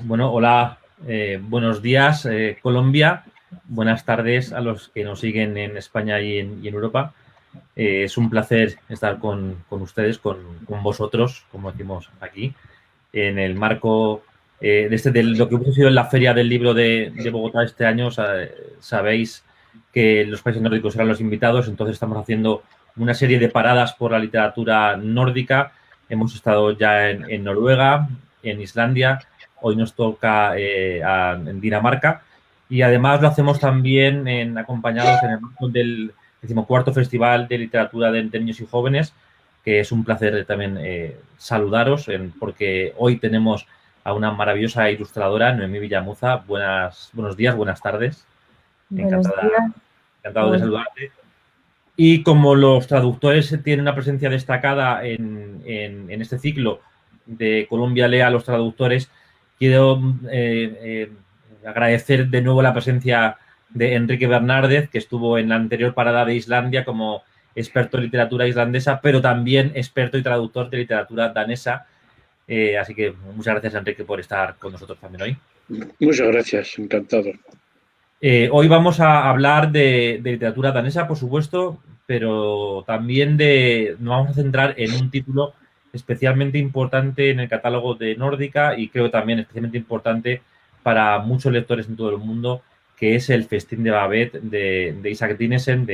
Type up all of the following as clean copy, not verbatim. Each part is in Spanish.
Bueno, hola, buenos días, Colombia. Buenas tardes a los que nos siguen en España y en Europa. Es un placer estar con ustedes, con vosotros, como decimos aquí, en el marco de lo que hubiese sido en la Feria del Libro de Bogotá este año. Sabéis que los países nórdicos eran los invitados, entonces estamos haciendo una serie de paradas por la literatura nórdica. Hemos estado ya en Noruega, en Islandia, hoy nos toca en Dinamarca, y además lo hacemos también acompañados en el marco del 14º Festival de Literatura de Niños y Jóvenes, que es un placer también saludaros, porque hoy tenemos a una maravillosa ilustradora, Noemí Villamuza. Buenos días, buenas tardes. Buenos días. Encantado de saludarte. Y como los traductores tienen una presencia destacada en este ciclo de Colombia Lee a los traductores, quiero agradecer de nuevo la presencia de Enrique Bernárdez, que estuvo en la anterior parada de Islandia como experto en literatura islandesa, pero también experto y traductor de literatura danesa. Así que muchas gracias, Enrique, por estar con nosotros también hoy. Muchas gracias, encantado. Hoy vamos a hablar de literatura danesa, por supuesto, pero también nos vamos a centrar en un título especialmente importante en el catálogo de Nórdica, y creo también especialmente importante para muchos lectores en todo el mundo, que es el Festín de Babet de Isaac Dinesen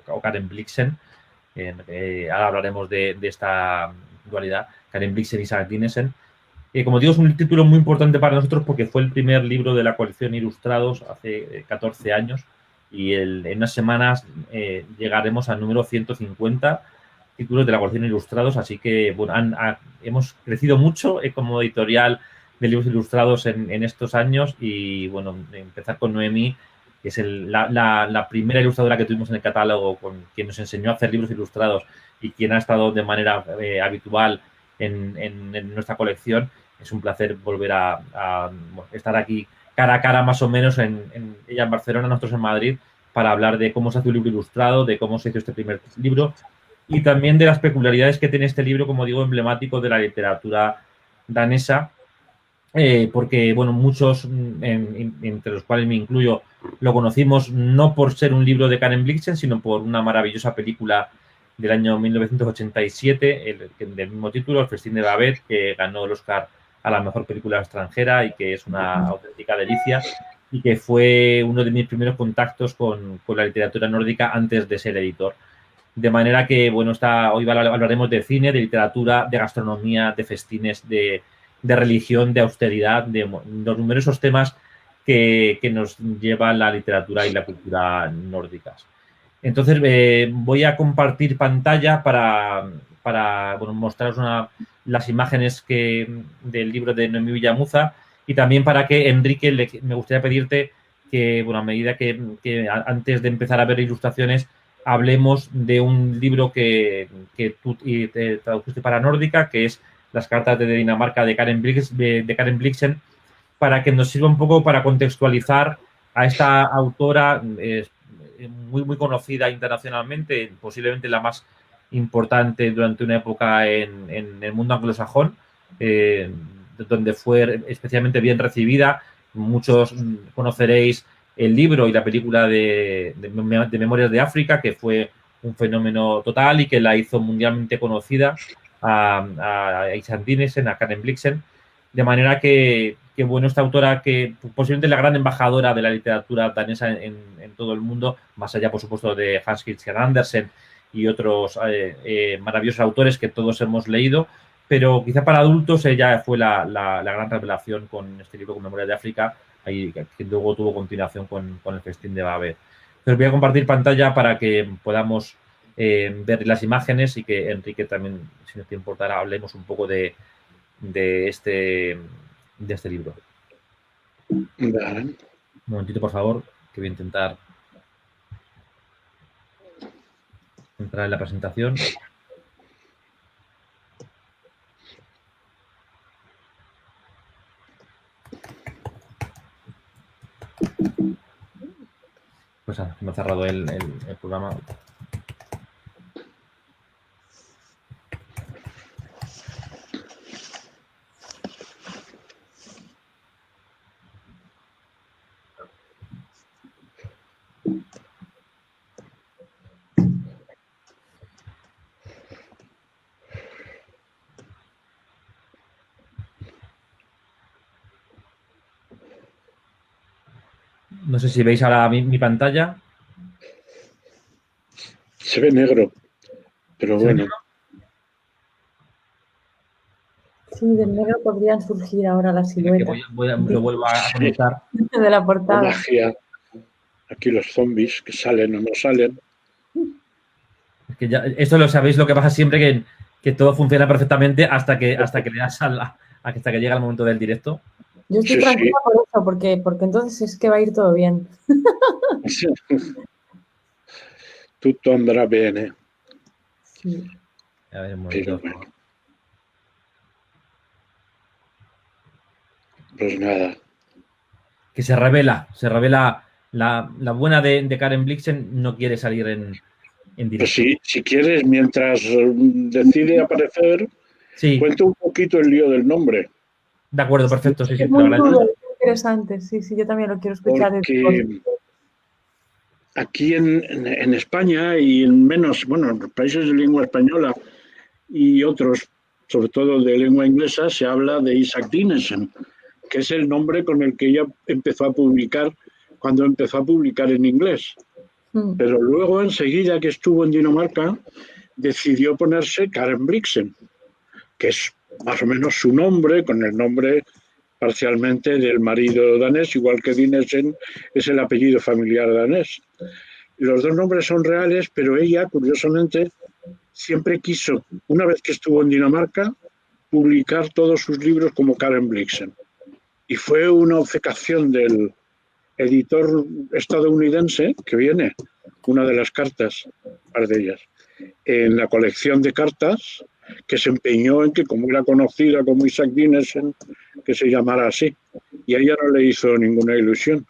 o Karen Blixen. Ahora hablaremos de esta dualidad, Karen Blixen y Isaac Dinesen. Como digo, es un título muy importante para nosotros porque fue el primer libro de la colección Ilustrados hace 14 años, y en unas semanas llegaremos al número 150 títulos de la colección Ilustrados. Así que bueno, hemos crecido mucho como editorial de libros ilustrados en estos años, y bueno, empezar con Noemí, que es la primera ilustradora que tuvimos en el catálogo, con quien nos enseñó a hacer libros ilustrados y quien ha estado de manera habitual en nuestra colección. Es un placer volver a estar aquí cara a cara, más o menos, ella en Barcelona, nosotros en Madrid, para hablar de cómo se hace un libro ilustrado, de cómo se hizo este primer libro, y también de las peculiaridades que tiene este libro, como digo, emblemático de la literatura danesa, porque, bueno, muchos, entre los cuales me incluyo, lo conocimos no por ser un libro de Karen Blixen, sino por una maravillosa película del año 1987, del mismo título, El Festín de Babet, que ganó el Oscar a la mejor película extranjera y que es una auténtica delicia, y que fue uno de mis primeros contactos con la literatura nórdica antes de ser editor. De manera que, bueno, hoy hablaremos de cine, de literatura, de gastronomía, de festines, de religión, de austeridad, de los numerosos temas que nos lleva la literatura y la cultura nórdicas. Entonces, voy a compartir pantalla para bueno, mostraros las imágenes del libro de Noemí Villamuza, y también para que, Enrique, me gustaría pedirte que, bueno, a medida que antes de empezar a ver ilustraciones, hablemos de un libro que tú te tradujiste para Nórdica, que es Las cartas de Dinamarca de Karen Blixen, para que nos sirva un poco para contextualizar a esta autora muy conocida internacionalmente, posiblemente la más importante durante una época en el mundo anglosajón, donde fue especialmente bien recibida. Muchos conoceréis el libro y la película de Memorias de África, que fue un fenómeno total y que la hizo mundialmente conocida a Isaac Dinesen, a Karen Blixen. De manera que, bueno, esta autora, que posiblemente es la gran embajadora de la literatura danesa en todo el mundo, más allá, por supuesto, de Hans Christian Andersen y otros maravillosos autores que todos hemos leído, pero quizá para adultos ella fue la gran revelación con este libro, con Memoria de África, que luego tuvo continuación con El Festín de Babet. Entonces voy a compartir pantalla para que podamos ver las imágenes y que Enrique también, si no te importará, hablemos un poco de este libro. Vale. Un momentito, por favor, que voy a intentar entrar en la presentación. Pues me ha cerrado el programa. No sé si veis ahora mi pantalla. Se ve negro, pero bueno. Sí, del negro podrían surgir ahora las siluetas. Lo vuelvo a conectar. De la portada. Magia. Aquí los zombies que salen o no salen. Es que ya, esto lo sabéis, lo que pasa siempre, que todo funciona perfectamente hasta que le das hasta que llega el momento del directo. Yo estoy tranquila por eso, porque entonces es que va a ir todo bien. Tutto andrà bene. Sí. A ver, un momento. Pero bueno. Pues nada. Que se revela la buena de Karen Blixen, no quiere salir en directo. Pues si quieres, mientras decide aparecer, sí. Cuento un poquito el lío del nombre. De acuerdo, perfecto. Sí, es muy interesante, sí, yo también lo quiero escuchar. Porque aquí en España y en menos, bueno, en los países de lengua española y otros, sobre todo de lengua inglesa, se habla de Isak Dinesen, que es el nombre con el que ella empezó a publicar cuando empezó a publicar en inglés. Pero luego, enseguida que estuvo en Dinamarca, decidió ponerse Karen Blixen, que es más o menos su nombre, con el nombre parcialmente del marido danés, igual que Dinesen es el apellido familiar danés. Los dos nombres son reales, pero ella, curiosamente, siempre quiso, una vez que estuvo en Dinamarca, publicar todos sus libros como Karen Blixen. Y fue una obcecación del editor estadounidense, que viene, una de las cartas, un par de ellas, en la colección de cartas, que se empeñó en que, como era conocida como Isak Dinesen, que se llamara así. Y a ella no le hizo ninguna ilusión.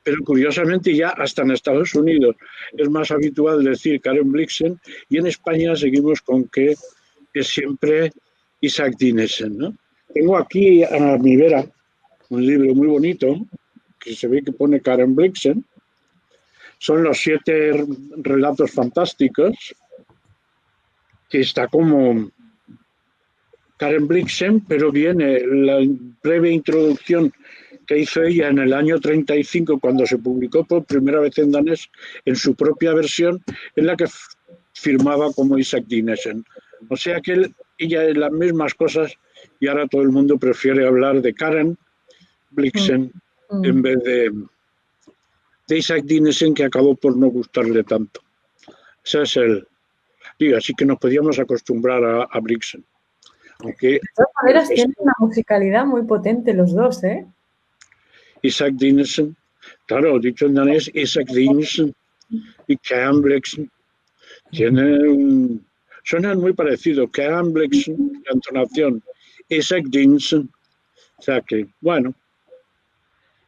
Pero curiosamente ya hasta en Estados Unidos es más habitual decir Karen Blixen, y en España seguimos con que es siempre Isak Dinesen, ¿no? Tengo aquí a mi vera un libro muy bonito que se ve que pone Karen Blixen. Son los 7 relatos fantásticos, que está como Karen Blixen, pero viene la breve introducción que hizo ella en el año 35, cuando se publicó por primera vez en danés, en su propia versión, en la que firmaba como Isak Dinesen. O sea que ella es las mismas cosas, y ahora todo el mundo prefiere hablar de Karen Blixen en vez de Isak Dinesen, que acabó por no gustarle tanto. Ese es el... Digo, así que nos podíamos acostumbrar a Blixen. Aunque, de todas maneras, tienen una musicalidad muy potente los dos, ¿eh? Isak Dinesen, claro, dicho en danés, Isak Dinesen y Karen Blixen suenan muy parecidos. Karen Blixen, la entonación, Isak Dinesen, o sea que, bueno.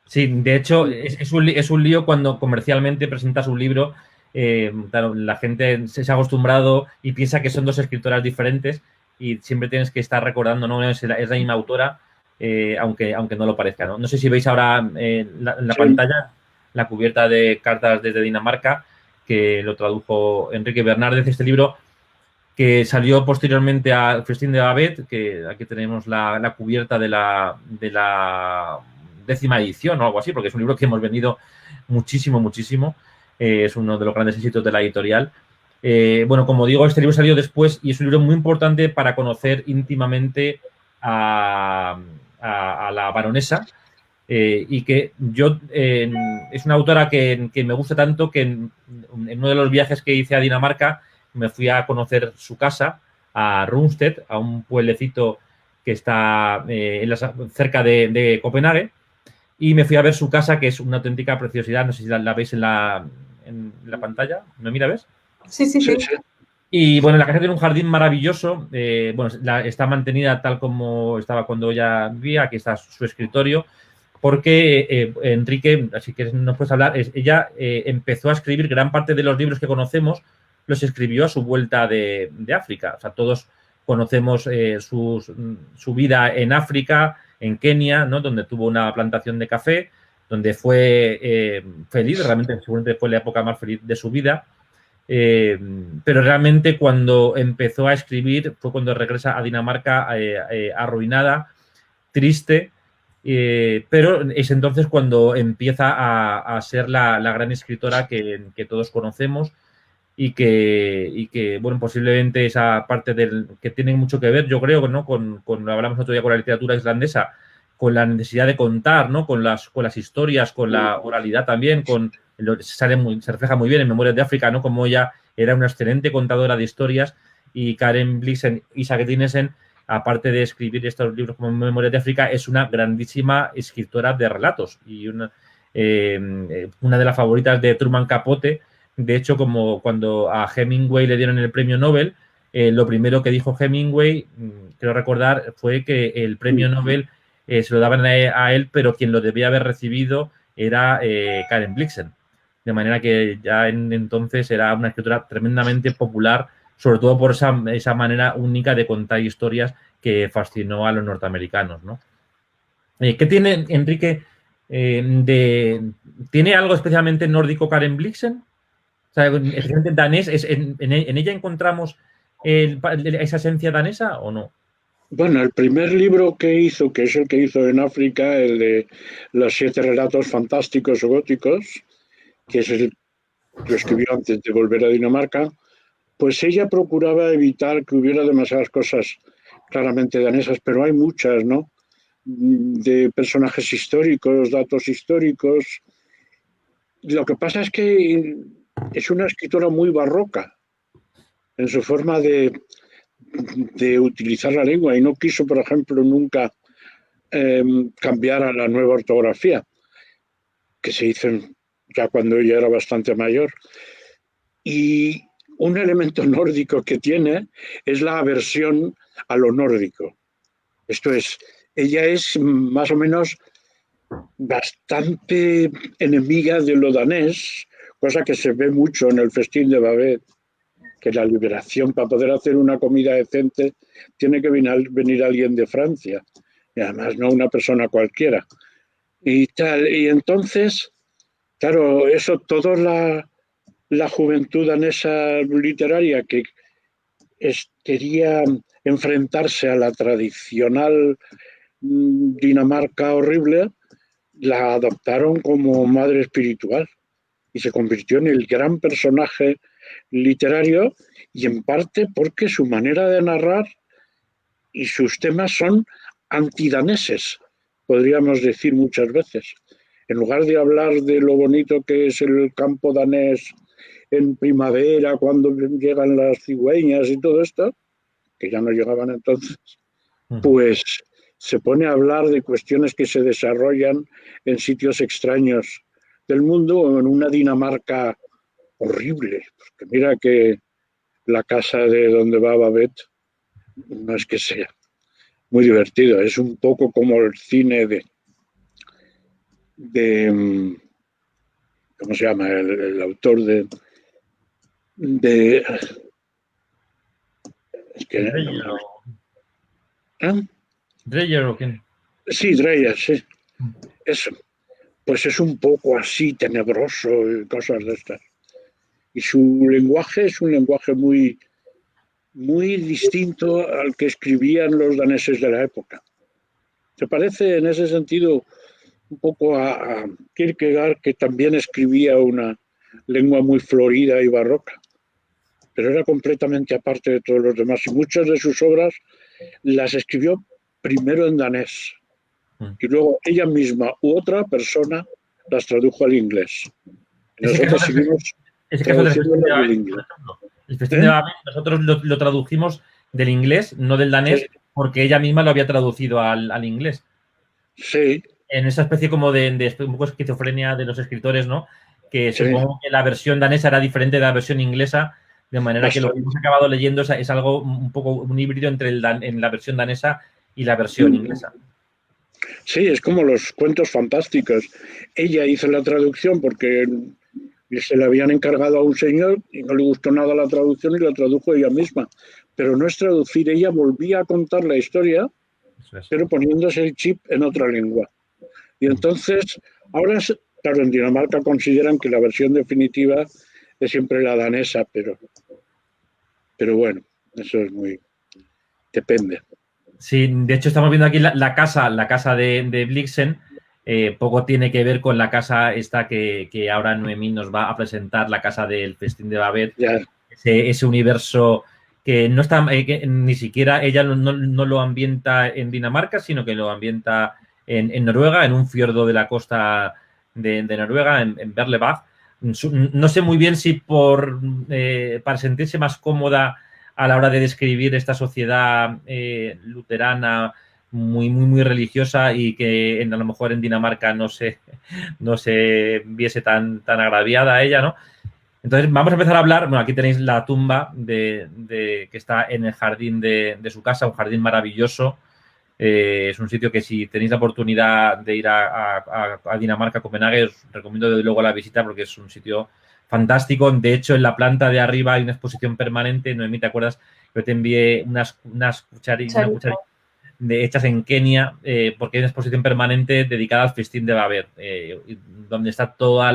Sí, de hecho, es un lío cuando comercialmente presentas un libro. Claro, la gente se ha acostumbrado y piensa que son dos escritoras diferentes, y siempre tienes que estar recordando, ¿no? Es la misma autora, aunque no lo parezca, ¿no? No sé si veis ahora en la pantalla la cubierta de Cartas desde Dinamarca, que lo tradujo Enrique Bernárdez, este libro, que salió posteriormente a Festín de Babet, que aquí tenemos la cubierta de la 10ª edición o algo así, porque es un libro que hemos vendido muchísimo. Es uno de los grandes éxitos de la editorial. Bueno, como digo, este libro salió después y es un libro muy importante para conocer íntimamente a la baronesa, y que yo es una autora que me gusta tanto que en uno de los viajes que hice a Dinamarca me fui a conocer su casa, a Rungsted, a un pueblecito que está cerca de Copenhague, y me fui a ver su casa, que es una auténtica preciosidad. No sé si la veis en la pantalla. ¿Me mira, ves? Sí, sí, sí. Y bueno, la casa tiene un jardín maravilloso. Bueno, está mantenida tal como estaba cuando ella vivía. Aquí está su escritorio. Porque Enrique, así que nos puedes hablar, ella empezó a escribir gran parte de los libros que conocemos, los escribió a su vuelta de África. O sea, todos conocemos su vida en África, en Kenia, ¿no? Donde tuvo una plantación de café, donde fue feliz, realmente seguramente fue la época más feliz de su vida. Pero realmente cuando empezó a escribir fue cuando regresa a Dinamarca arruinada, triste, pero es entonces cuando empieza a ser la gran escritora que todos conocemos y que, bueno, posiblemente esa parte que tiene mucho que ver, yo creo, ¿no? Lo hablamos otro día con la literatura islandesa, con la necesidad de contar, ¿no? Con las historias, con la oralidad también, se refleja muy bien en Memorias de África, ¿no? Como ella era una excelente contadora de historias, y Karen Blixen y Isak Dinesen, aparte de escribir estos libros como Memorias de África, es una grandísima escritora de relatos y una de las favoritas de Truman Capote. De hecho, como cuando a Hemingway le dieron el premio Nobel, lo primero que dijo Hemingway, creo recordar, fue que el premio Nobel se lo daban a él, pero quien lo debía haber recibido era Karen Blixen. De manera que ya entonces era una escritora tremendamente popular, sobre todo por esa manera única de contar historias que fascinó a los norteamericanos, ¿no? ¿Qué tiene, Enrique, ¿tiene algo especialmente nórdico Karen Blixen? O sea, especialmente danés, ¿en ella encontramos esa esencia danesa o no? Bueno, el primer libro que hizo, que es el que hizo en África, el de los 7 relatos fantásticos o góticos, que es el que lo escribió antes de volver a Dinamarca, pues ella procuraba evitar que hubiera demasiadas cosas claramente danesas, pero hay muchas, ¿no? De personajes históricos, datos históricos. Lo que pasa es que es una escritora muy barroca en su forma de utilizar la lengua, y no quiso, por ejemplo, nunca cambiar a la nueva ortografía, que se hizo ya cuando ella era bastante mayor. Y un elemento nórdico que tiene es la aversión a lo nórdico. Esto es, ella es más o menos bastante enemiga de lo danés, cosa que se ve mucho en el Festín de Babet, que la liberación, para poder hacer una comida decente, tiene que venir alguien de Francia, y además no una persona cualquiera. Y tal, y entonces, claro, eso, toda la juventud danesa literaria que quería enfrentarse a la tradicional Dinamarca horrible, la adoptaron como madre espiritual y se convirtió en el gran personaje literario, y en parte porque su manera de narrar y sus temas son antidaneses, podríamos decir muchas veces. En lugar de hablar de lo bonito que es el campo danés en primavera, cuando llegan las cigüeñas y todo esto, que ya no llegaban entonces, pues se pone a hablar de cuestiones que se desarrollan en sitios extraños del mundo, o en una Dinamarca horrible. Porque mira que la casa de donde va Babet no es que sea muy divertido, es un poco como el cine de ¿cómo se llama? El autor de es que ¿Dreyer o quién? Sí, Dreyer, sí. Eso. Pues es un poco así, tenebroso y cosas de estas. Y su lenguaje es un lenguaje muy, muy distinto al que escribían los daneses de la época. Se parece en ese sentido un poco a Kierkegaard, que también escribía una lengua muy florida y barroca, pero era completamente aparte de todos los demás. Y muchas de sus obras las escribió primero en danés, y luego ella misma u otra persona las tradujo al inglés. Y nosotros seguimos traduciéndolas al inglés. El festín de Babel, nosotros lo tradujimos del inglés, no del danés, Sí, porque ella misma lo había traducido al inglés. sí, En esa especie como de un poco esquizofrenia de los escritores, ¿no? Que sí, supongo que la versión danesa era diferente de la versión inglesa, de manera que lo que hemos bastante. acabado leyendo es algo un poco un híbrido entre en la versión danesa y la versión inglesa. Sí, es como los cuentos fantásticos. Ella hizo la traducción porque se le habían encargado a un señor y no le gustó nada la traducción y la tradujo ella misma. Pero no es traducir, ella volvía a contar la historia, Eso es. pero poniéndose el chip en otra lengua. Y entonces, ahora, claro, en Dinamarca consideran que la versión definitiva es siempre la danesa, pero bueno, eso es muy, depende. Sí, de hecho estamos viendo aquí la casa de Blixen. Poco tiene que ver con la casa esta que ahora Noemí nos va a presentar, la casa del Festín de Babet, Ya, ese universo que no está, que ni siquiera ella no lo ambienta en Dinamarca, sino que lo ambienta en Noruega, en un fiordo de la costa de Noruega, en Berlebach. No sé muy bien si para sentirse más cómoda a la hora de describir esta sociedad luterana muy religiosa y que a lo mejor en Dinamarca no se viese tan agraviada a ella, ¿no? Entonces vamos a empezar a hablar, bueno, aquí tenéis la tumba que está en el jardín de su casa, un jardín maravilloso. Es un sitio que si tenéis la oportunidad de ir a Dinamarca, Copenhague, os recomiendo desde luego la visita porque es un sitio fantástico. De hecho, en la planta de arriba hay una exposición permanente. Noemí, ¿te acuerdas? Yo te envié unas cucharillas Charita. hechas en Kenia, porque hay una exposición permanente dedicada al festín de Babel, donde está todas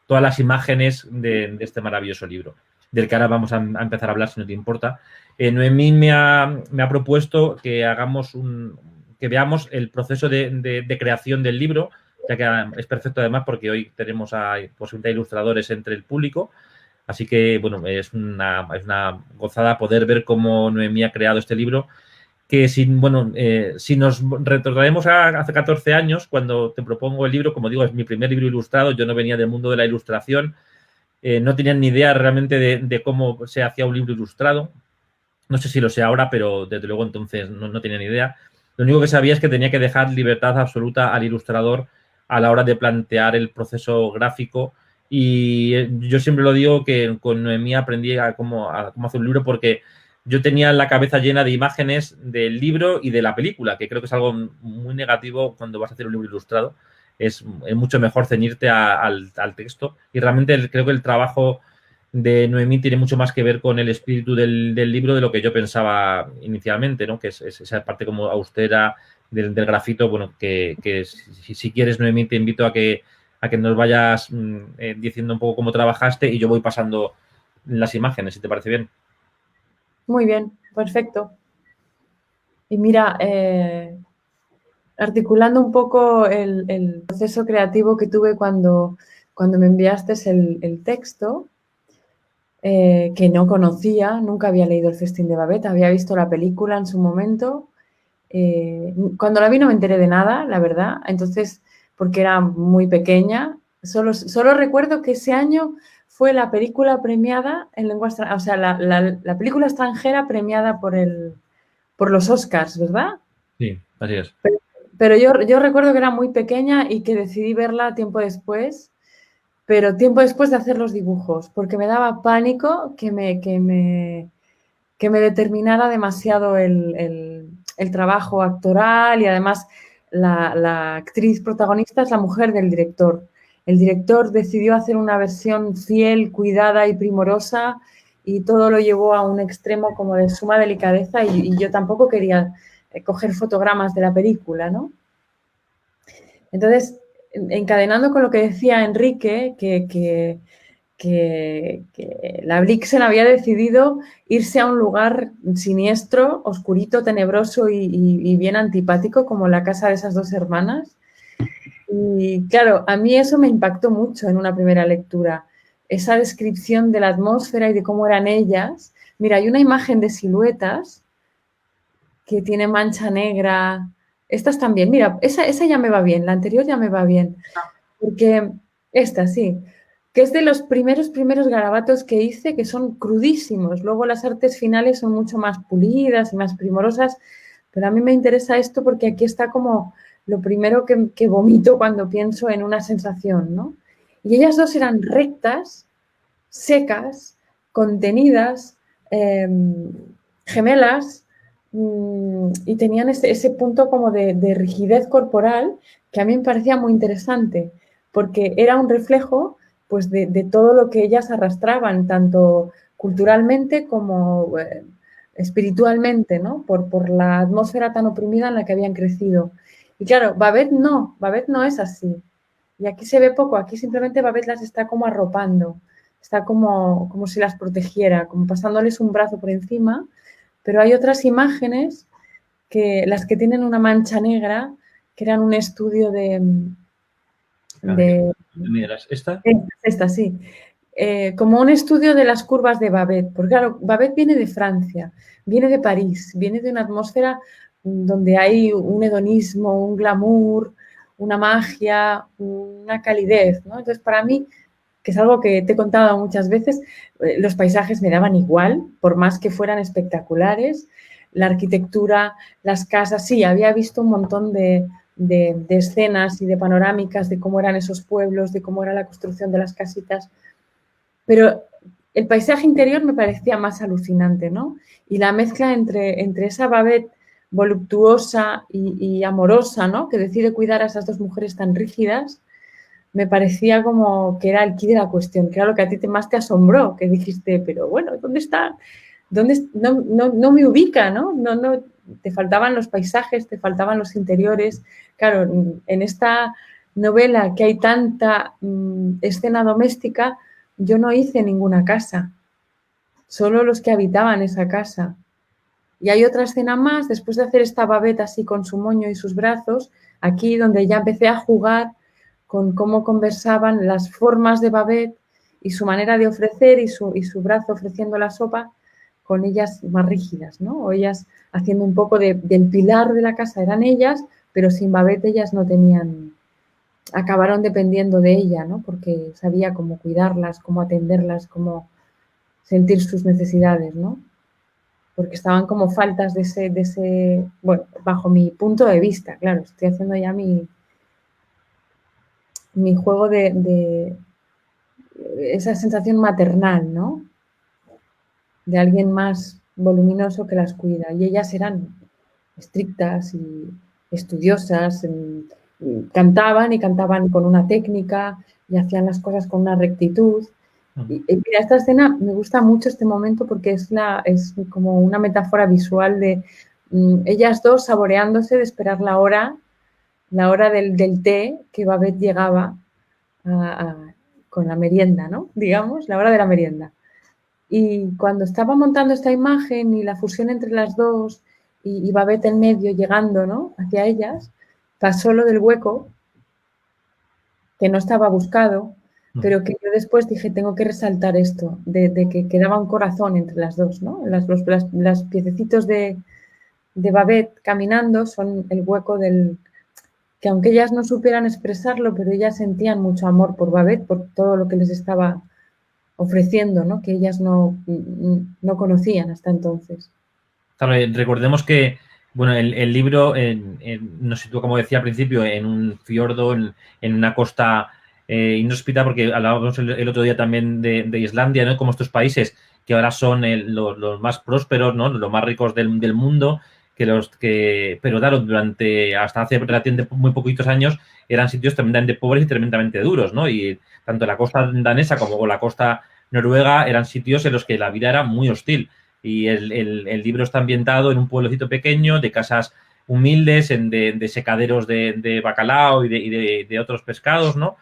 las imágenes de este maravilloso libro, del que ahora vamos a empezar a hablar, si no te importa. Noemí me ha propuesto que que veamos el proceso de creación del libro, ya que es perfecto además porque hoy tenemos a posibilidad de ilustradores entre el público. Así que, bueno, es una gozada poder ver cómo Noemí ha creado este libro. Que si nos retornaremos a hace 14 años, cuando te propongo el libro, como digo, es mi primer libro ilustrado, yo no venía del mundo de la ilustración, no tenía ni idea realmente de cómo se hacía un libro ilustrado. No sé si lo sé ahora, pero desde luego entonces no tenía ni idea. Lo único que sabía es que tenía que dejar libertad absoluta al ilustrador a la hora de plantear el proceso gráfico. Y yo siempre lo digo que con Noemí aprendí a cómo hacer un libro porque yo tenía la cabeza llena de imágenes del libro y de la película, que creo que es algo muy negativo cuando vas a hacer un libro ilustrado. Es mucho mejor ceñirte al texto. Y realmente creo que el trabajo de Noemí tiene mucho más que ver con el espíritu del libro de lo que yo pensaba inicialmente, ¿no? Que es esa parte como austera del grafito, bueno, que si quieres, Noemí, te invito a que nos vayas diciendo un poco cómo trabajaste y yo voy pasando las imágenes, si te parece bien. Muy bien, perfecto. Y mira, articulando un poco el proceso creativo que tuve cuando me enviaste el texto, que no conocía, nunca había leído El Festín de Babette, había visto la película en su momento. Cuando la vi no me enteré de nada, la verdad, entonces, porque era muy pequeña. Solo recuerdo que ese año fue la película premiada en lengua extranjera, o sea, la película extranjera premiada por los Oscars, ¿verdad? Sí, así es. Pero yo recuerdo que era muy pequeña y que decidí verla tiempo después, pero tiempo después de hacer los dibujos, porque me daba pánico que me determinara demasiado el trabajo actoral y además la actriz protagonista es la mujer del director. El director decidió hacer una versión fiel, cuidada y primorosa y todo lo llevó a un extremo como de suma delicadeza y yo tampoco quería coger fotogramas de la película, ¿no? Entonces, encadenando con lo que decía Enrique, que la Blixen había decidido irse a un lugar siniestro, oscurito, tenebroso y bien antipático, como la casa de esas dos hermanas. Y claro, a mí eso me impactó mucho en una primera lectura. Esa descripción de la atmósfera y de cómo eran ellas. Mira, hay una imagen de siluetas que tiene mancha negra. Estas también. Mira, esa ya me va bien, la anterior ya me va bien. Porque esta sí. que es de los primeros garabatos que hice, que son crudísimos. Luego las artes finales son mucho más pulidas y más primorosas, pero a mí me interesa esto porque aquí está como lo primero que vomito cuando pienso en una sensación, ¿no? Y ellas dos eran rectas, secas, contenidas, gemelas, y tenían ese punto como de rigidez corporal que a mí me parecía muy interesante, porque era un reflejo pues de todo lo que ellas arrastraban, tanto culturalmente como espiritualmente, ¿no? Por la atmósfera tan oprimida en la que habían crecido. Y claro, Babette no es así. Y aquí se ve poco, aquí simplemente Babette las está como arropando, está como si las protegiera, como pasándoles un brazo por encima, pero hay otras imágenes, que las que tienen una mancha negra, que eran un estudio ¿Esta? Esta, sí. Como un estudio de las curvas de Babette, porque claro, Babette viene de Francia, viene de París, viene de una atmósfera donde hay un hedonismo, un glamour, una magia, una calidez, ¿no? Entonces, para mí, que es algo que te he contado muchas veces, los paisajes me daban igual, por más que fueran espectaculares, la arquitectura, las casas, sí, había visto un montón de escenas y de panorámicas de cómo eran esos pueblos, de cómo era la construcción de las casitas, pero el paisaje interior me parecía más alucinante, ¿no? Y la mezcla entre esa Babette voluptuosa y amorosa, ¿no? Que decide cuidar a esas dos mujeres tan rígidas, me parecía como que era el quid de la cuestión, que era lo que a ti más te asombró, que dijiste, pero bueno, ¿dónde está? No me ubica, ¿no? No, te faltaban los paisajes, te faltaban los interiores. Claro, en esta novela que hay tanta escena doméstica, yo no hice ninguna casa, solo los que habitaban esa casa. Y hay otra escena más, después de hacer esta Babette así con su moño y sus brazos, aquí donde ya empecé a jugar con cómo conversaban las formas de Babette y su manera de ofrecer y su brazo ofreciendo la sopa con ellas más rígidas, ¿no? O ellas haciendo un poco del pilar de la casa, eran ellas, pero sin Babette ellas no tenían, acabaron dependiendo de ella, ¿no? Porque sabía cómo cuidarlas, cómo atenderlas, cómo sentir sus necesidades, ¿no? Porque estaban como faltas de ese, bueno, bajo mi punto de vista, claro, estoy haciendo ya mi juego de esa sensación maternal, ¿no? De alguien más voluminoso que las cuida. Y ellas eran estrictas y estudiosas, cantaban y cantaban con una técnica y hacían las cosas con una rectitud. Y mira, esta escena me gusta mucho este momento porque es como una metáfora visual de ellas dos saboreándose de esperar la hora del té que Babette llegaba con la merienda, ¿no? Digamos, la hora de la merienda. Y cuando estaba montando esta imagen y la fusión entre las dos y Babette en medio llegando, ¿no? Hacia ellas, pasó lo del hueco, que no estaba buscado, pero que yo después dije, tengo que resaltar esto, de que quedaba un corazón entre las dos, ¿no? Las piececitos de Babette caminando son el hueco que aunque ellas no supieran expresarlo, pero ellas sentían mucho amor por Babette, por todo lo que les estaba ofreciendo, ¿no? Que ellas no conocían hasta entonces. Claro, recordemos que, bueno, el libro nos sitúa, como decía al principio, en un fiordo, en una costa inhóspita, porque hablábamos el otro día también de Islandia, ¿no? Como estos países que ahora son los más prósperos, ¿no? Los más ricos del mundo, pero claro, hasta hace relativamente muy poquitos años eran sitios tremendamente pobres y tremendamente duros, ¿no? Y tanto la costa danesa como la costa noruega eran sitios en los que la vida era muy hostil. Y el libro está ambientado en un pueblecito pequeño, de casas humildes, de secaderos de bacalao y de otros pescados, ¿no?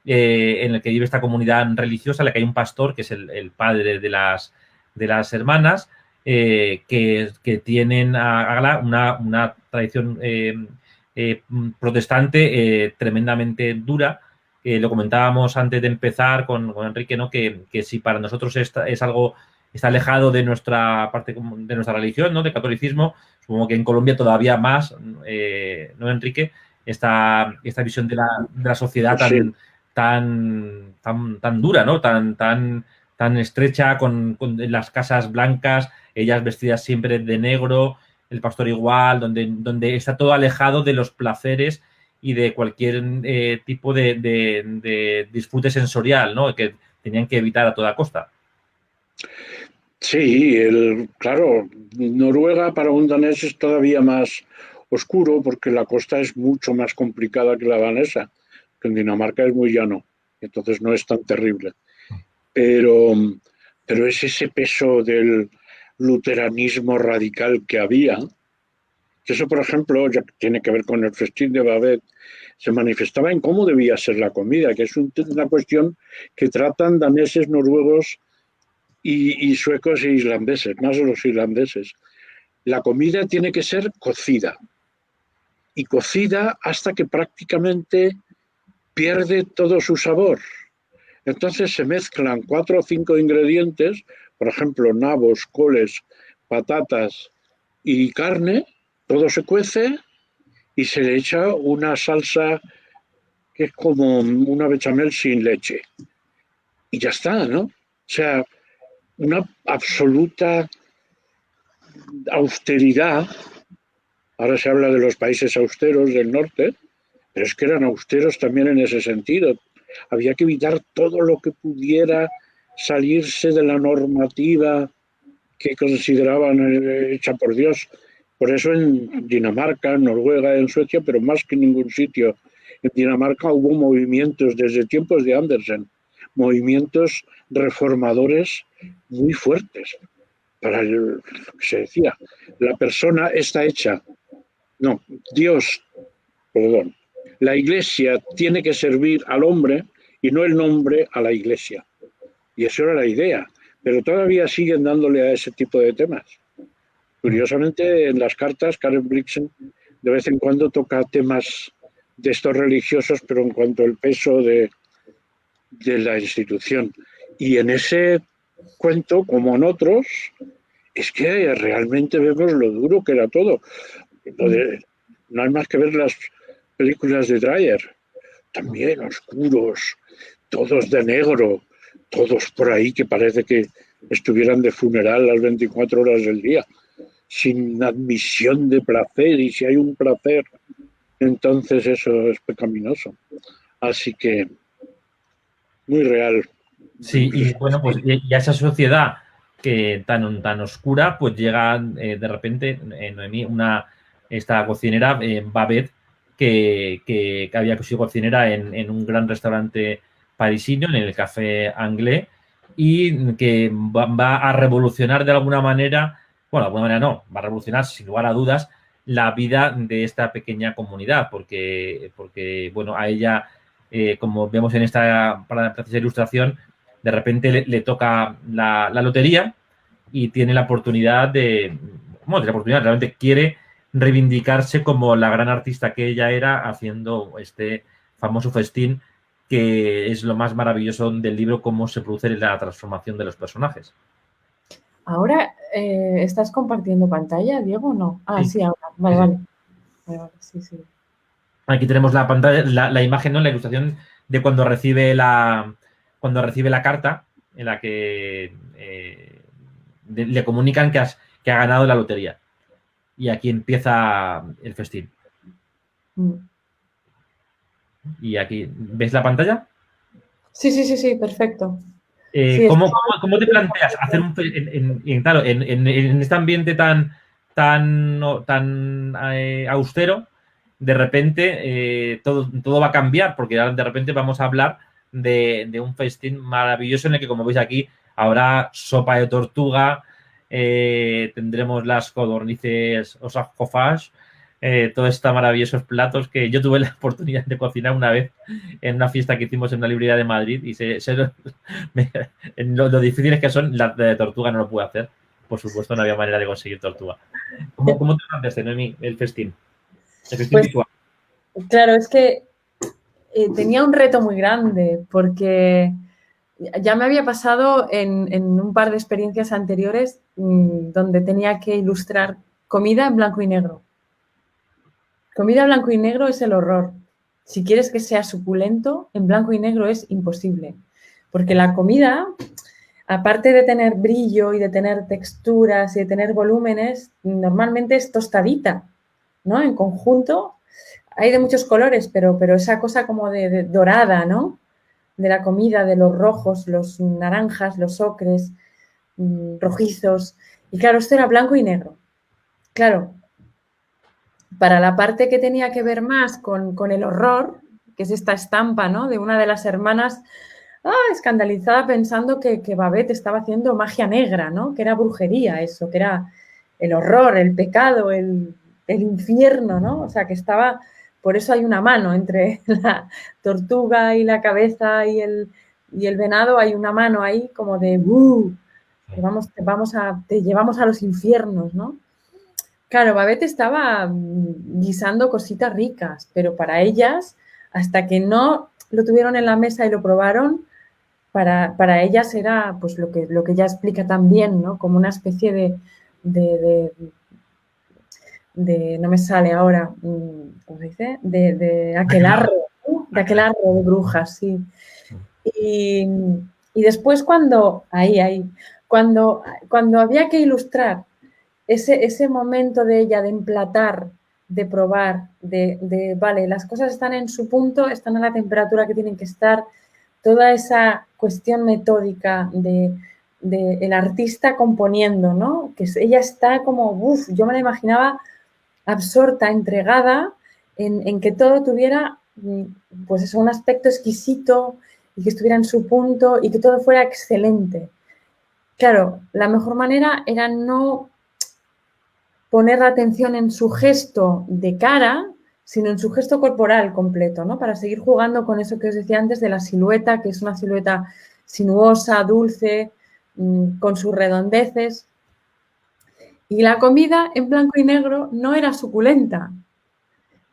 En el que vive esta comunidad religiosa, en la que hay un pastor, que es el padre de las hermanas, que tienen una tradición protestante tremendamente dura. Lo comentábamos antes de empezar con Enrique, ¿no? Que si para nosotros es algo, está alejado de nuestra parte de nuestra religión, ¿no? Del catolicismo, supongo que en Colombia todavía más, ¿no, Enrique? Esta visión de la sociedad tan dura, ¿no? Tan estrecha, con las casas blancas, ellas vestidas siempre de negro, el pastor igual, donde está todo alejado de los placeres y de cualquier tipo de disfrute sensorial, ¿no? Que tenían que evitar a toda costa. Sí, claro, Noruega para un danés es todavía más oscuro porque la costa es mucho más complicada que la danesa, que en Dinamarca es muy llano, entonces no es tan terrible. Pero, pero es ese peso del luteranismo radical que había, que eso, por ejemplo, ya tiene que ver con el festín de Babet, se manifestaba en cómo debía ser la comida, que es una cuestión que tratan daneses, noruegos y suecos e islandeses, más los irlandeses. La comida tiene que ser cocida y cocida hasta que prácticamente pierde todo su sabor. Entonces se mezclan 4 o 5 ingredientes, por ejemplo, nabos, coles, patatas y carne, todo se cuece y se le echa una salsa que es como una bechamel sin leche. Y ya está, ¿no? O sea, una absoluta austeridad. Ahora se habla de los países austeros del norte, pero es que eran austeros también en ese sentido. Había que evitar todo lo que pudiera salirse de la normativa que consideraban hecha por Dios. Por eso en Dinamarca, en Noruega, en Suecia, pero más que en ningún sitio, en Dinamarca hubo movimientos desde tiempos de Andersen, movimientos reformadores muy fuertes. Para lo que se decía, la persona está hecha, no, Dios, perdón, la iglesia tiene que servir al hombre y no el hombre a la iglesia. Y eso era la idea, pero todavía siguen dándole a ese tipo de temas. Curiosamente, en las cartas, Karen Blixen de vez en cuando toca temas de estos religiosos, pero en cuanto al peso de la institución. Y en ese cuento, como en otros, es que realmente vemos lo duro que era todo. No hay más que ver las películas de Dreyer, también oscuros, todos de negro, todos por ahí que parece que estuvieran de funeral las 24 horas del día, sin admisión de placer, y si hay un placer, entonces eso es pecaminoso. Así que muy real. Sí, y bueno, pues y a esa sociedad que tan oscura, pues llega de repente Noemí, esta cocinera, Babette, que había sido cocinera en un gran restaurante parisino, en el Café Anglais, y que va a revolucionar de alguna manera, bueno, de alguna manera no, va a revolucionar sin lugar a dudas la vida de esta pequeña comunidad, porque bueno, a ella, como vemos en esta precisa ilustración, de repente le toca la lotería y tiene la oportunidad realmente quiere reivindicarse como la gran artista que ella era haciendo este famoso festín, que es lo más maravilloso del libro, cómo se produce la transformación de los personajes. Ahora, ¿estás compartiendo pantalla, Diego, o no? Ah, sí, ahora. Vale. Sí. Aquí tenemos la pantalla, la imagen, ¿no? La ilustración de cuando recibe la carta en la que le comunican que ha ganado la lotería. Y aquí empieza el festín. Y aquí, ¿ves la pantalla? Sí, perfecto. ¿Cómo te planteas hacer un claro, en este ambiente tan austero, de repente todo va a cambiar, porque de repente vamos a hablar de un festín maravilloso en el que, como veis aquí, habrá sopa de tortuga, tendremos las codornices o sarcófages, todos estos maravillosos platos que yo tuve la oportunidad de cocinar una vez en una fiesta que hicimos en una librería de Madrid, y lo difíciles que son, las de tortuga no lo pude hacer. Por supuesto, no había manera de conseguir tortuga. ¿Cómo te planteaste, Noemí, el festín? El festín visual. Claro, es que tenía un reto muy grande, porque ya me había pasado en un par de experiencias anteriores donde tenía que ilustrar comida en blanco y negro. Comida en blanco y negro es el horror. si quieres que sea suculento, en blanco y negro es imposible. Porque la comida, aparte de tener brillo y de tener texturas y de tener volúmenes, normalmente es tostadita, ¿no? En conjunto hay de muchos colores, pero esa cosa como de dorada, ¿no? De la comida, de los rojos, los naranjas, los ocres, rojizos. Y claro, esto era blanco y negro. Claro, para la parte que tenía que ver más con el horror, que es esta estampa, ¿no? De una de las hermanas escandalizada pensando que Babette estaba haciendo magia negra, ¿no? Que era brujería eso, que era el horror, el pecado, el infierno, ¿no? O sea, que estaba... Por eso hay una mano entre la tortuga y la cabeza y el venado, hay una mano ahí como de te llevamos a los infiernos, ¿no? Claro, Babette estaba guisando cositas ricas, pero para ellas, hasta que no lo tuvieron en la mesa y lo probaron, para ellas era pues lo que ella explica también, ¿no? Como una especie de no me sale ahora, ¿cómo se dice? De aquelarre, ¿no? De aquelarre de brujas, sí. Y después cuando había que ilustrar ese momento de ella de emplatar, de probar, vale, las cosas están en su punto, están a la temperatura que tienen que estar, toda esa cuestión metódica de el artista componiendo, ¿no? Que ella está como, yo me la imaginaba absorta, entregada, en que todo tuviera, pues eso, un aspecto exquisito y que estuviera en su punto y que todo fuera excelente. Claro, la mejor manera era no poner la atención en su gesto de cara, sino en su gesto corporal completo, ¿no? Para seguir jugando con eso que os decía antes de la silueta, que es una silueta sinuosa, dulce, con sus redondeces. Y la comida en blanco y negro no era suculenta.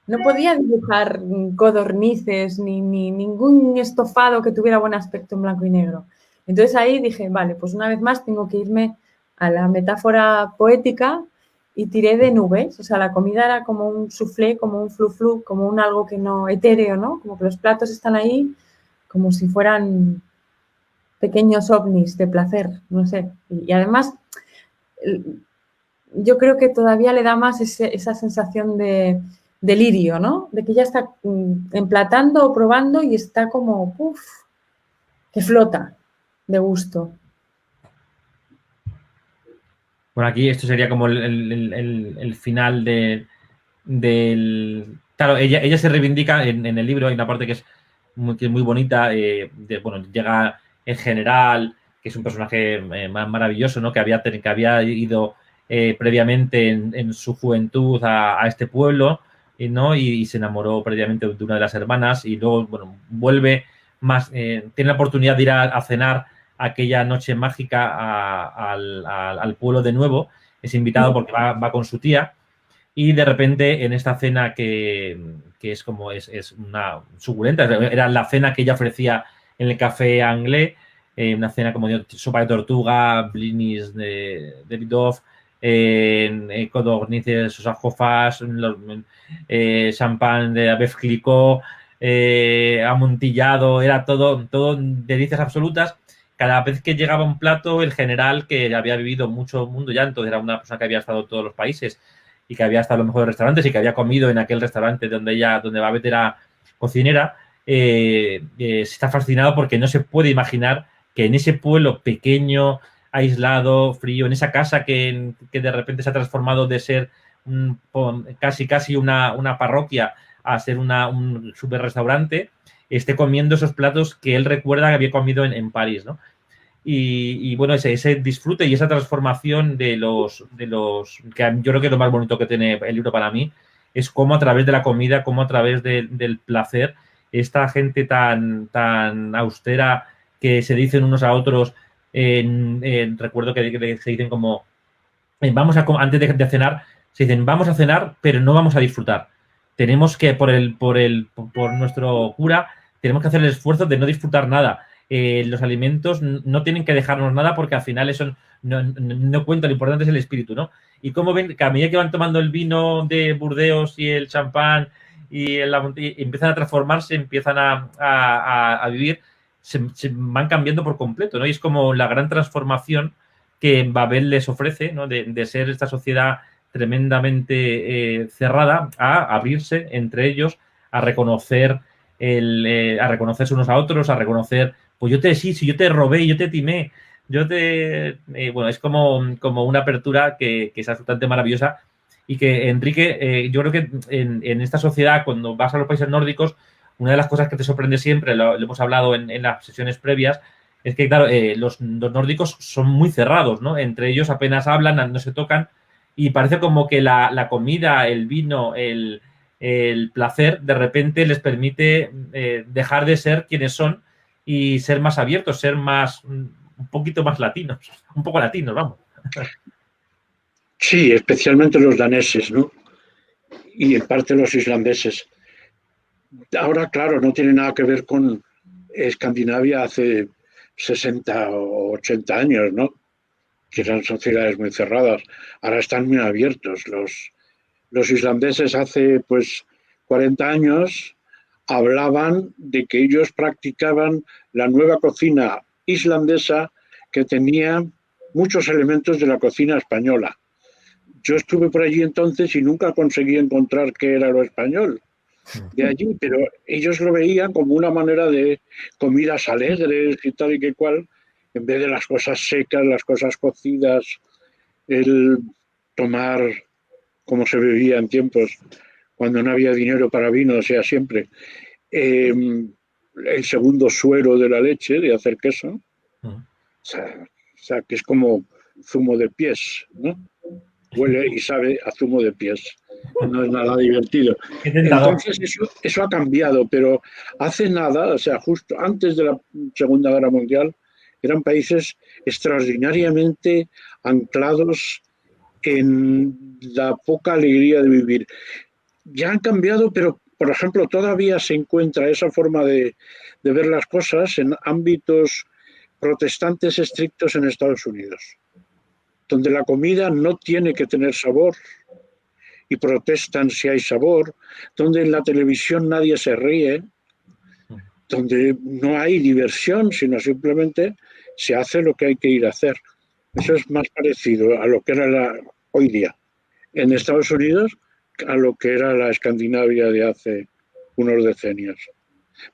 No podía dibujar codornices ni ningún estofado que tuviera buen aspecto en blanco y negro. Entonces ahí dije, vale, pues una vez más tengo que irme a la metáfora poética y tiré de nubes. O sea, la comida era como un soufflé, como un flu-flu, como un algo que no etéreo, ¿no? Como que los platos están ahí como si fueran pequeños ovnis de placer, no sé. Y además, yo creo que todavía le da más esa sensación de delirio, ¿no? De que ya está emplatando o probando y está como, que flota de gusto. Bueno, aquí esto sería como el final del... Claro, ella se reivindica en el libro, hay una parte que es muy bonita, bueno, llega el general, que es un personaje maravilloso, ¿no? Que había ido previamente en su juventud a este pueblo, ¿no? Y se enamoró previamente de una de las hermanas y luego, bueno, vuelve más, tiene la oportunidad de ir a cenar aquella noche mágica al pueblo de nuevo, es invitado porque va con su tía y de repente en esta cena que es como es una suculenta, era la cena que ella ofrecía en el café anglais, una cena como de sopa de tortuga, blinis de Davidoff, codornices, sosajofas, champán de Abeuf Clicquot, amontillado, era todo delicias absolutas. Cada vez que llegaba un plato, el general, que había vivido mucho mundo ya, entonces era una persona que había estado en todos los países y que había estado en los mejores restaurantes y que había comido en aquel restaurante donde Babette era cocinera, está fascinado porque no se puede imaginar que en ese pueblo pequeño, aislado, frío, en esa casa que de repente se ha transformado de ser casi una parroquia a ser un super restaurante, esté comiendo esos platos que él recuerda que había comido en París, ¿no? Y bueno, ese disfrute y esa transformación de los que yo creo que es lo más bonito que tiene el libro para mí, es cómo a través de la comida, cómo a través del placer, esta gente tan austera que se dicen unos a otros, recuerdo que se dicen como, antes de cenar, se dicen, vamos a cenar, pero no vamos a disfrutar. Tenemos que, por nuestro cura, tenemos que hacer el esfuerzo de no disfrutar nada. Los alimentos no tienen que dejarnos nada porque al final eso no cuenta, lo importante es el espíritu, ¿no? Y como ven que a medida que van tomando el vino de Burdeos y el champán y empiezan a transformarse, empiezan a vivir, se van cambiando por completo, ¿no? Y es como la gran transformación que Babel les ofrece, ¿no? De ser esta sociedad tremendamente cerrada a abrirse entre ellos, a reconocerse unos a otros, a reconocer, pues si yo te robé, yo te timé, bueno, es como una apertura que es absolutamente maravillosa y que, Enrique, yo creo que en esta sociedad, cuando vas a los países nórdicos, una de las cosas que te sorprende siempre, lo hemos hablado en las sesiones previas, es que, claro, los nórdicos son muy cerrados, ¿no? Entre ellos apenas hablan, no se tocan, y parece como que la comida, el vino, el placer, de repente les permite dejar de ser quienes son y ser más abiertos, ser un poquito más latinos, un poco latinos, vamos. Sí, especialmente los daneses, ¿no? Y en parte los islandeses. Ahora, claro, no tiene nada que ver con Escandinavia hace 60 o 80 años, ¿no? Que eran sociedades muy cerradas. Ahora están muy abiertos. Los islandeses hace, pues, 40 años hablaban de que ellos practicaban la nueva cocina islandesa que tenía muchos elementos de la cocina española. Yo estuve por allí entonces y nunca conseguí encontrar qué era lo español de allí, pero ellos lo veían como una manera de comidas alegres y tal y que cual, en vez de las cosas secas, las cosas cocidas, el tomar como se bebía en tiempos cuando no había dinero para vino, o sea, siempre el segundo suero de la leche, de hacer queso, o sea, que es como zumo de pies, ¿no? Huele y sabe a zumo de pies. No es nada divertido. Entonces eso ha cambiado, pero hace nada, o sea, justo antes de la Segunda Guerra Mundial, eran países extraordinariamente anclados en la poca alegría de vivir. Ya han cambiado, pero, por ejemplo, todavía se encuentra esa forma de ver las cosas en ámbitos protestantes estrictos en Estados Unidos, donde la comida no tiene que tener sabor y protestan si hay sabor, donde en la televisión nadie se ríe, donde no hay diversión, sino simplemente se hace lo que hay que ir a hacer. Eso es más parecido a lo que era hoy día en Estados Unidos a lo que era la Escandinavia de hace unos decenios.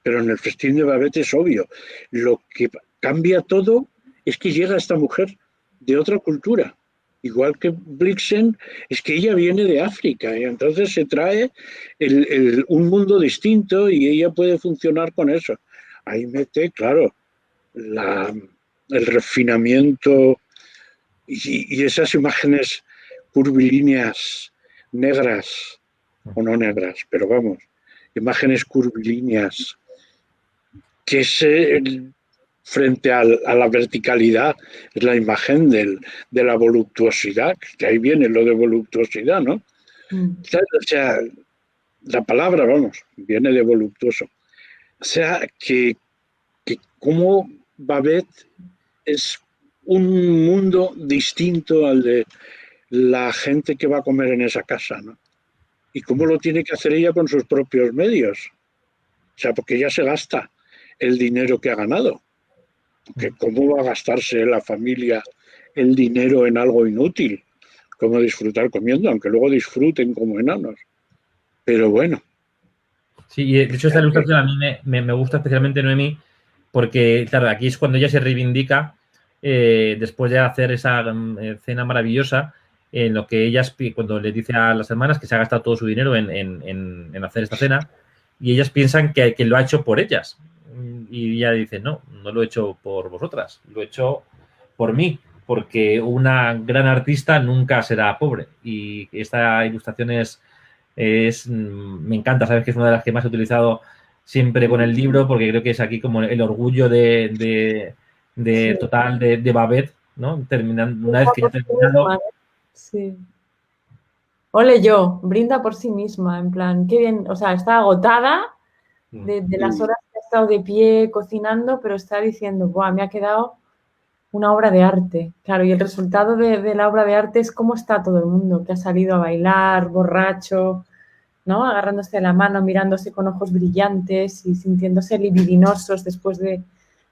Pero en el festín de Babette es obvio. Lo que cambia todo es que llega esta mujer de otra cultura. Igual que Blixen, es que ella viene de África y entonces se trae un mundo distinto y ella puede funcionar con eso. Ahí mete, claro, el refinamiento y esas imágenes curvilíneas negras, o no negras, pero vamos, imágenes curvilíneas, que es frente a la verticalidad, es la imagen de la voluptuosidad, que ahí viene lo de voluptuosidad, ¿no? O sea, la palabra, vamos, viene de voluptuoso. O sea, que como Babette es un mundo distinto al de la gente que va a comer en esa casa, ¿no? Y cómo lo tiene que hacer ella con sus propios medios. O sea, porque ella se gasta el dinero que ha ganado. Porque ¿cómo va a gastarse la familia el dinero en algo inútil? Como disfrutar comiendo, aunque luego disfruten como enanos. Pero bueno. Sí, y de hecho esta ilustración a mí me gusta especialmente, Noemí, porque, claro, aquí es cuando ella se reivindica después de hacer esa cena maravillosa, en lo que ellas, cuando le dice a las hermanas que se ha gastado todo su dinero en hacer esta cena, y ellas piensan que lo ha hecho por ellas. Y ella dice, no lo he hecho por vosotras, lo he hecho por mí, porque una gran artista nunca será pobre. Y esta ilustración me encanta, sabes que es una de las que más he utilizado siempre con el libro, porque creo que es aquí como el orgullo sí. Total de Babette, ¿no? Terminando, una vez que ya ha terminado. Sí. Ole yo, brinda por sí misma, en plan, qué bien, o sea, está agotada de las horas que ha estado de pie cocinando, pero está diciendo, ¡buah! Me ha quedado una obra de arte. Claro, y el resultado de la obra de arte es cómo está todo el mundo, que ha salido a bailar, borracho, ¿no? Agarrándose de la mano, mirándose con ojos brillantes y sintiéndose libidinosos después de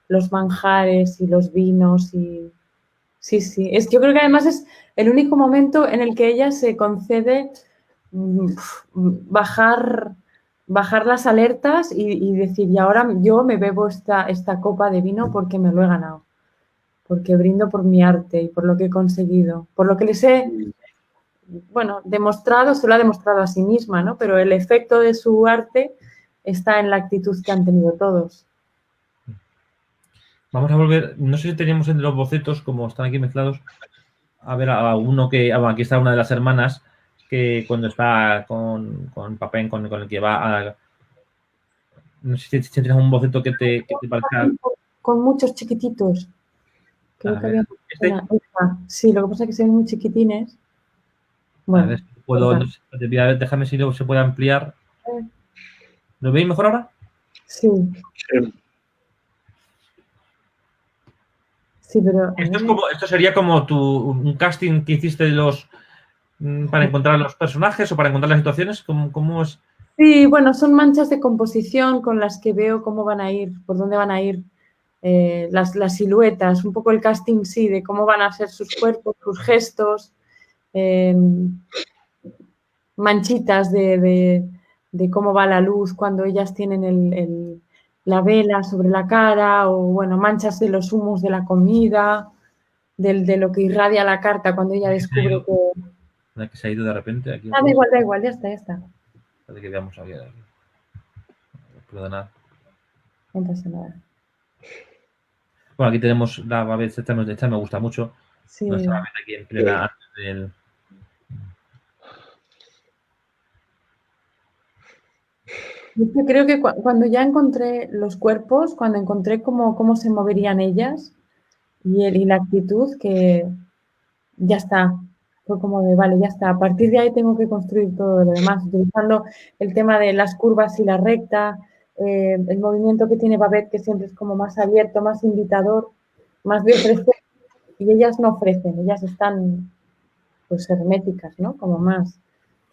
los manjares y los vinos y... Sí, sí. Yo creo que además es el único momento en el que ella se concede bajar las alertas y decir, y ahora yo me bebo esta copa de vino porque me lo he ganado, porque brindo por mi arte y por lo que he conseguido, por lo que les he, bueno, demostrado, se lo ha demostrado a sí misma, ¿no? Pero el efecto de su arte está en la actitud que han tenido todos. Vamos a volver, no sé si teníamos entre los bocetos, como están aquí mezclados, a ver a uno que, aquí está una de las hermanas, que cuando está con papel, con el que va a... No sé si tienes un boceto que te parezca... Con muchos chiquititos. Creo que había una... Sí, lo que pasa es que se ven muy chiquitines. Bueno, a ver si puedo, no sé, déjame si se puede ampliar. ¿Lo veis mejor ahora? Sí. Sí, pero... Esto sería como un casting que hiciste para encontrar los personajes o para encontrar las situaciones. ¿Cómo es? Sí, bueno, son manchas de composición con las que veo cómo van a ir, por dónde van a ir las siluetas, un poco el casting, sí, de cómo van a ser sus cuerpos, sus gestos, manchitas de cómo va la luz cuando ellas tienen la vela sobre la cara, o bueno, manchas de los humos de la comida, de lo que irradia la carta cuando ella descubre que se ha ido de repente aquí. Da igual, ya está. Para que veamos aquí. Perdonad. No pasa nada. Bueno, aquí tenemos la babet, esta me gusta mucho. Sí. Nuestra babet aquí en plena arte del... Yo creo que cuando ya encontré los cuerpos, cuando encontré cómo se moverían ellas y la actitud, que ya está. Fue como de, vale, ya está. A partir de ahí tengo que construir todo lo demás, utilizando el tema de las curvas y la recta, el movimiento que tiene Babette, que siempre es como más abierto, más invitador, más de ofrecer. Y ellas no ofrecen, ellas están pues herméticas, ¿no? Como más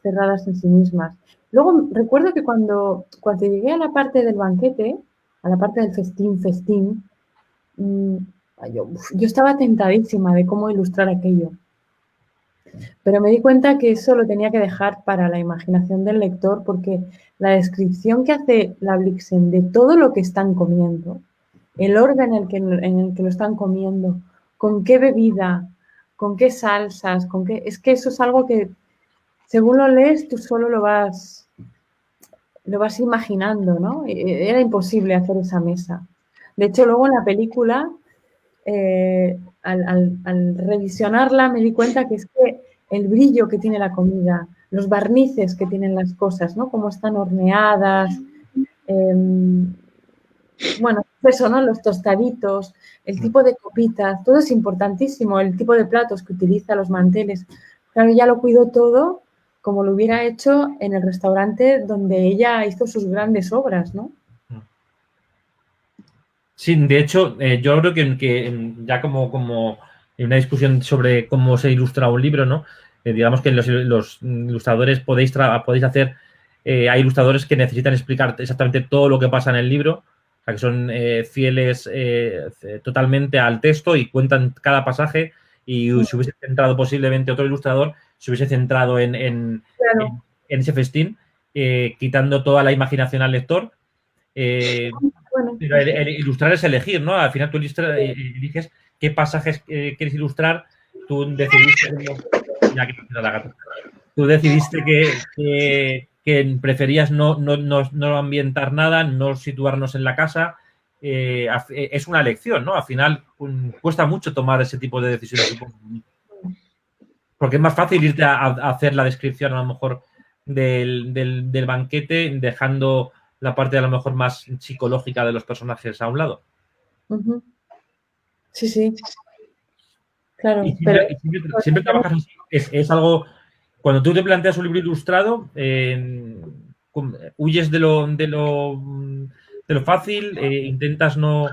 cerradas en sí mismas. Luego recuerdo que cuando llegué a la parte del banquete, a la parte del festín, yo estaba tentadísima de cómo ilustrar aquello. Pero me di cuenta que eso lo tenía que dejar para la imaginación del lector, porque la descripción que hace la Blixen de todo lo que están comiendo, el orden en el que lo están comiendo, con qué bebida, con qué salsas, es que eso es algo que según lo lees tú solo lo vas imaginando, ¿no? Era imposible hacer esa mesa. De hecho, luego en la película, al revisionarla, me di cuenta que es que el brillo que tiene la comida, los barnices que tienen las cosas, ¿no? Cómo están horneadas, bueno, eso, ¿no? Los tostaditos, el tipo de copitas, todo es importantísimo, el tipo de platos que utiliza, los manteles. Claro, ella lo cuidó todo como lo hubiera hecho en el restaurante donde ella hizo sus grandes obras, ¿no? Sí, de hecho, yo creo que ya como en una discusión sobre cómo se ilustra un libro, ¿no? Digamos que los ilustradores podéis hacer, hay ilustradores que necesitan explicar exactamente todo lo que pasa en el libro, o sea, que son fieles totalmente al texto y cuentan cada pasaje, y si hubiese centrado posiblemente otro ilustrador, se hubiese centrado en ese festín, quitando toda la imaginación al lector. Bueno, pero el ilustrar es elegir, ¿no? Al final tú eliges qué pasajes quieres ilustrar. Tú decidiste que preferías no ambientar nada, no situarnos en la casa. Es una elección, ¿no? Al final cuesta mucho tomar ese tipo de decisiones. Porque es más fácil irte a hacer la descripción a lo mejor del banquete, dejando la parte a lo mejor más psicológica de los personajes a un lado. Sí, sí. Claro. Y siempre trabajas así. Es algo, cuando tú te planteas un libro ilustrado, huyes de lo fácil, intentas no...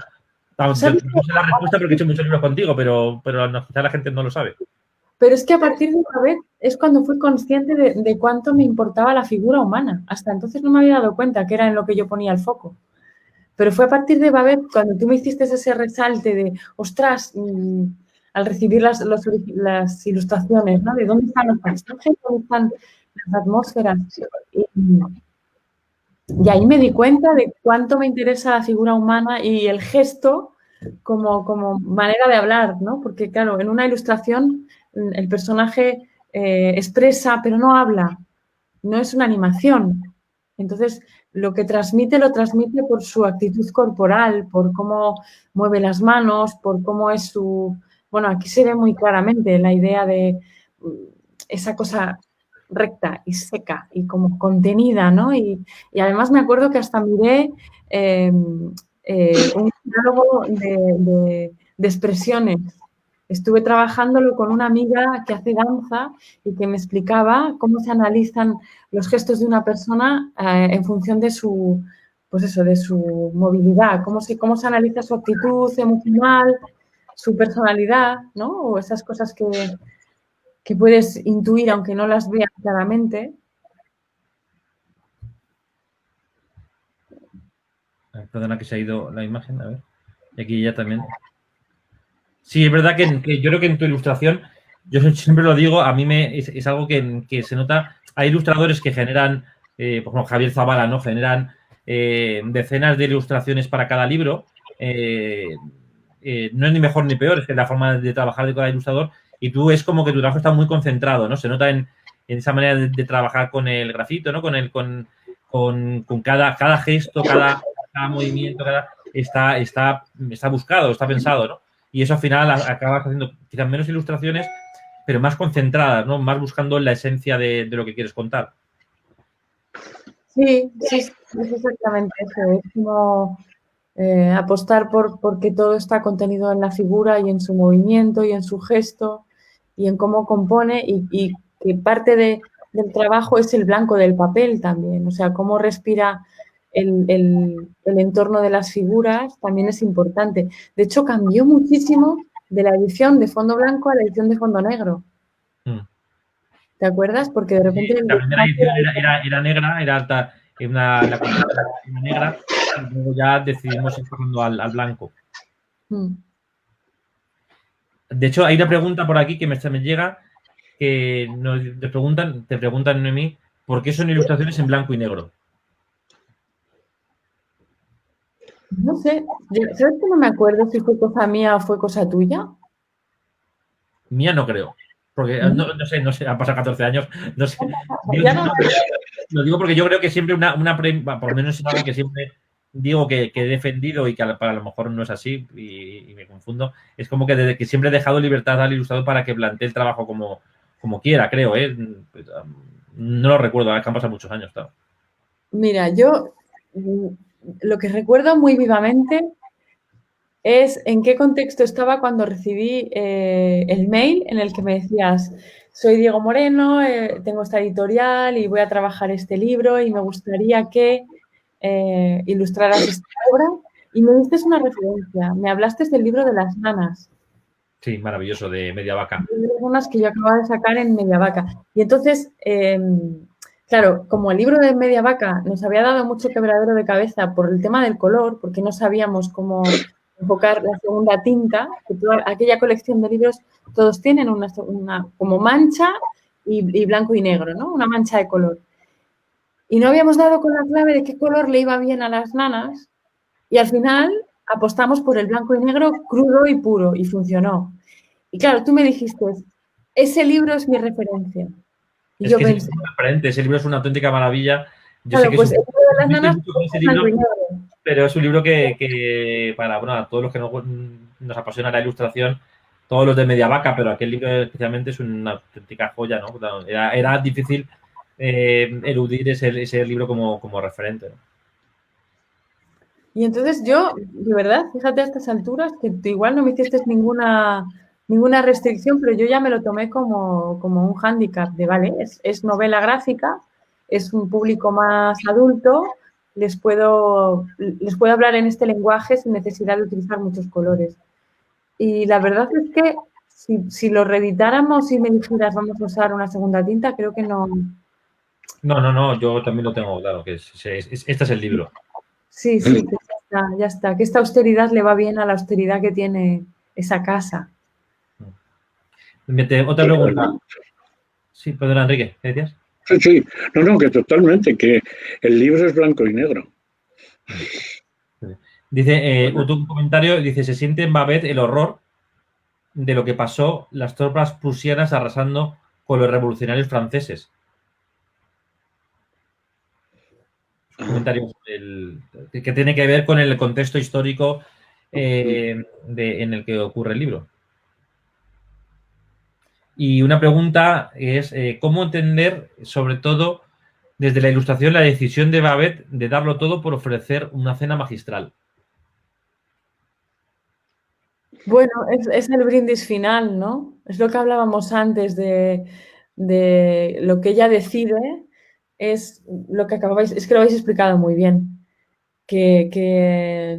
No sé la respuesta porque he hecho muchos libros contigo, pero quizá la gente no lo sabe. Pero es que a partir de una vez es cuando fui consciente de cuánto me importaba la figura humana. Hasta entonces no me había dado cuenta que era en lo que yo ponía el foco. Pero fue a partir de Babet cuando tú me hiciste ese resalte de, ostras, al recibir las ilustraciones, ¿no? De dónde están los paisajes, dónde están las atmósferas. Y ahí me di cuenta de cuánto me interesa la figura humana y el gesto como manera de hablar, ¿no? Porque, claro, en una ilustración el personaje expresa, pero no habla, no es una animación. Entonces, lo que transmite, lo transmite por su actitud corporal, por cómo mueve las manos, por cómo es su... Bueno, aquí se ve muy claramente la idea de esa cosa recta y seca y como contenida, ¿no? Y además me acuerdo que hasta miré un catálogo de expresiones. Estuve trabajándolo con una amiga que hace danza y que me explicaba cómo se analizan los gestos de una persona en función de su, pues eso, de su movilidad, cómo se analiza su actitud emocional, su personalidad, ¿no? O esas cosas que puedes intuir aunque no las veas claramente. Perdona que se ha ido la imagen, a ver. Y aquí ya también. Sí, es verdad que yo creo que en tu ilustración, yo siempre lo digo, a mí es algo que se nota. Hay ilustradores que generan, por ejemplo, Javier Zavala, ¿no? Generan decenas de ilustraciones para cada libro. No es ni mejor ni peor, es que es la forma de trabajar de cada ilustrador. Y tú es como que tu trabajo está muy concentrado, ¿no? Se nota en esa manera de trabajar con el grafito, ¿no? Con cada gesto, cada movimiento, está buscado, está pensado, ¿no? Y eso al final acabas haciendo quizás menos ilustraciones, pero más concentradas, ¿no? Más buscando la esencia de lo que quieres contar. Sí, es exactamente eso. Es como apostar porque todo está contenido en la figura y en su movimiento y en su gesto y en cómo compone y que parte del trabajo es el blanco del papel también. O sea, cómo respira el entorno de las figuras también es importante. De hecho, cambió muchísimo de la edición de fondo blanco a la edición de fondo negro. ¿Te acuerdas? Porque de repente... Sí, la primera edición era negra, era alta, la negra, y luego ya decidimos ir pasando al blanco. De hecho, hay una pregunta por aquí que me llega, que te preguntan, Noemí, ¿por qué son ilustraciones en blanco y negro? No sé, ¿sabes que no me acuerdo si fue cosa mía o fue cosa tuya? Mía no creo, porque no sé, han pasado 14 años, no sé. Lo digo porque yo creo que siempre por lo menos es algo que siempre digo que he defendido y que a lo mejor no es así y me confundo. Es como que desde que siempre he dejado libertad al ilustrador para que plantee el trabajo como quiera, creo, ¿eh? No lo recuerdo, ahora que han pasado muchos años, claro. Mira, yo lo que recuerdo muy vivamente es en qué contexto estaba cuando recibí el mail en el que me decías, soy Diego Moreno, tengo esta editorial y voy a trabajar este libro y me gustaría que ilustraras esta obra. Y me diste una referencia, me hablaste del libro de las nanas. Sí, maravilloso, de Media Vaca. Unas que yo acababa de sacar en Media Vaca. Y entonces, claro, como el libro de Media Vaca nos había dado mucho quebradero de cabeza por el tema del color, porque no sabíamos cómo enfocar la segunda tinta, que toda aquella colección de libros todos tienen una como mancha y blanco y negro, ¿no? Una mancha de color. Y no habíamos dado con la clave de qué color le iba bien a las nanas y al final apostamos por el blanco y negro crudo y puro y funcionó. Y claro, tú me dijiste, ese libro es mi referencia. Y yo pensé, ese libro es una auténtica maravilla. Yo claro, sé que pues el libro de las nanas es ese libro, pero es un libro que para todos los que nos apasiona la ilustración, todos los de Media Vaca, pero aquel libro especialmente es una auténtica joya, ¿no? Era difícil eludir ese libro como referente, ¿no? Y entonces yo, de verdad, fíjate a estas alturas, que igual no me hiciste ninguna restricción, pero yo ya me lo tomé como un hándicap de, vale, es novela gráfica, es un público más adulto, les puedo hablar en este lenguaje sin necesidad de utilizar muchos colores. Y la verdad es que Si lo reeditáramos y me dijeras vamos a usar una segunda tinta, creo que no. No, yo también lo tengo claro, que este es el libro. Sí, que ya está. Que esta austeridad le va bien a la austeridad que tiene esa casa. Otra pregunta. Sí, perdona, Enrique, ¿qué decías? Sí. No, que totalmente, que el libro es blanco y negro. Dice, otro comentario, dice, se siente en Babet el horror de lo que pasó las tropas prusianas arrasando con los revolucionarios franceses. Comentarios que tiene que ver con el contexto histórico en el que ocurre el libro. Y una pregunta es, ¿cómo entender, sobre todo, desde la ilustración, la decisión de Babet de darlo todo por ofrecer una cena magistral? Bueno, es el brindis final, ¿no? Es lo que hablábamos antes de lo que ella decide, es lo que acabáis, es que lo habéis explicado muy bien, que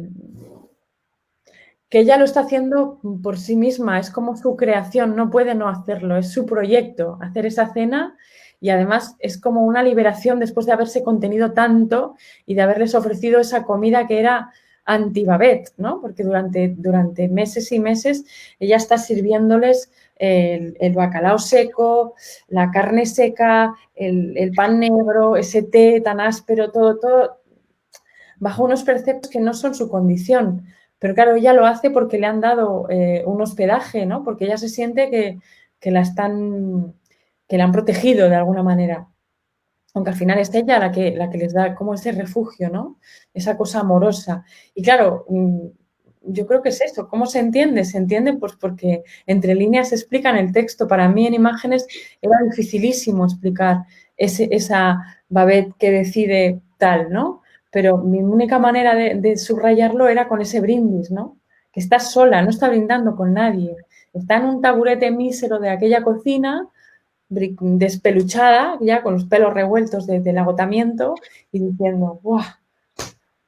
ella lo está haciendo por sí misma, es como su creación, no puede no hacerlo, es su proyecto, hacer esa cena y además es como una liberación después de haberse contenido tanto y de haberles ofrecido esa comida que era anti-Babet, ¿no? Porque durante meses y meses ella está sirviéndoles el bacalao seco, la carne seca, el pan negro, ese té tan áspero, todo bajo unos preceptos que no son su condición. Pero claro, ella lo hace porque le han dado un hospedaje, ¿no? Porque ella se siente que la han protegido de alguna manera. Aunque al final es ella la que les da como ese refugio, ¿no? Esa cosa amorosa. Y claro, yo creo que es eso. ¿Cómo se entiende? Se entiende pues porque entre líneas se explica en el texto. Para mí en imágenes era dificilísimo explicar esa Babet que decide tal, ¿no? Pero mi única manera de subrayarlo era con ese brindis, ¿no? Que está sola, no está brindando con nadie. Está en un taburete mísero de aquella cocina, despeluchada, ya con los pelos revueltos del agotamiento y diciendo, ¡buah!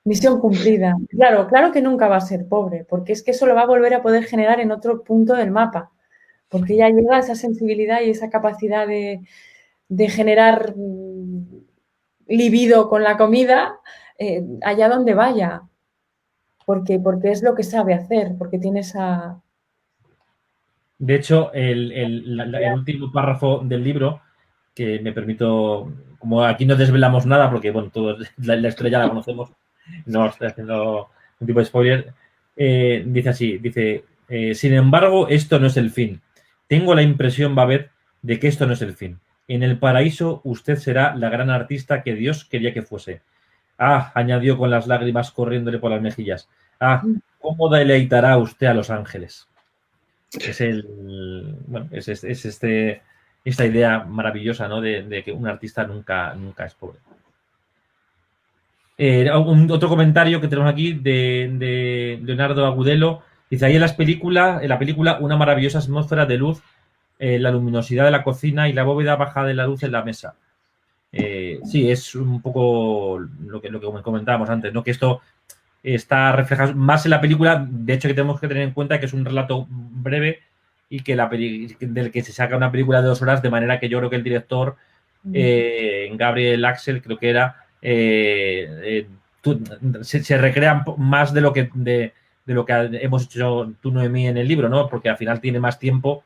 Misión cumplida. Claro que nunca va a ser pobre, porque es que eso lo va a volver a poder generar en otro punto del mapa, porque ya llega esa sensibilidad y esa capacidad de generar libido con la comida allá donde vaya, porque es lo que sabe hacer, porque tiene esa... De hecho, el último párrafo del libro, que me permito, como aquí no desvelamos nada, porque bueno, todos la historia ya la conocemos, no estoy haciendo un tipo de spoiler, dice así, dice, sin embargo, esto no es el fin. Tengo la impresión, Babet, de que esto no es el fin. En el paraíso usted será la gran artista que Dios quería que fuese. Ah, añadió con las lágrimas corriéndole por las mejillas. Ah, cómo deleitará usted a los ángeles. Es esta idea maravillosa, ¿no? de que un artista nunca es pobre. Otro comentario que tenemos aquí de Leonardo Agudelo. Dice, ahí en la película una maravillosa atmósfera de luz, la luminosidad de la cocina y la bóveda baja de la luz en la mesa. Sí, es un poco lo que comentábamos antes, ¿no? Que esto está reflejado más en la película. De hecho, que tenemos que tener en cuenta que es un relato breve y que del que se saca una película de 2 horas, de manera que yo creo que el director, Gabriel Axel, creo que era, se recrea más de lo que hemos hecho tú, Noemí, en el libro, ¿no? Porque al final tiene más tiempo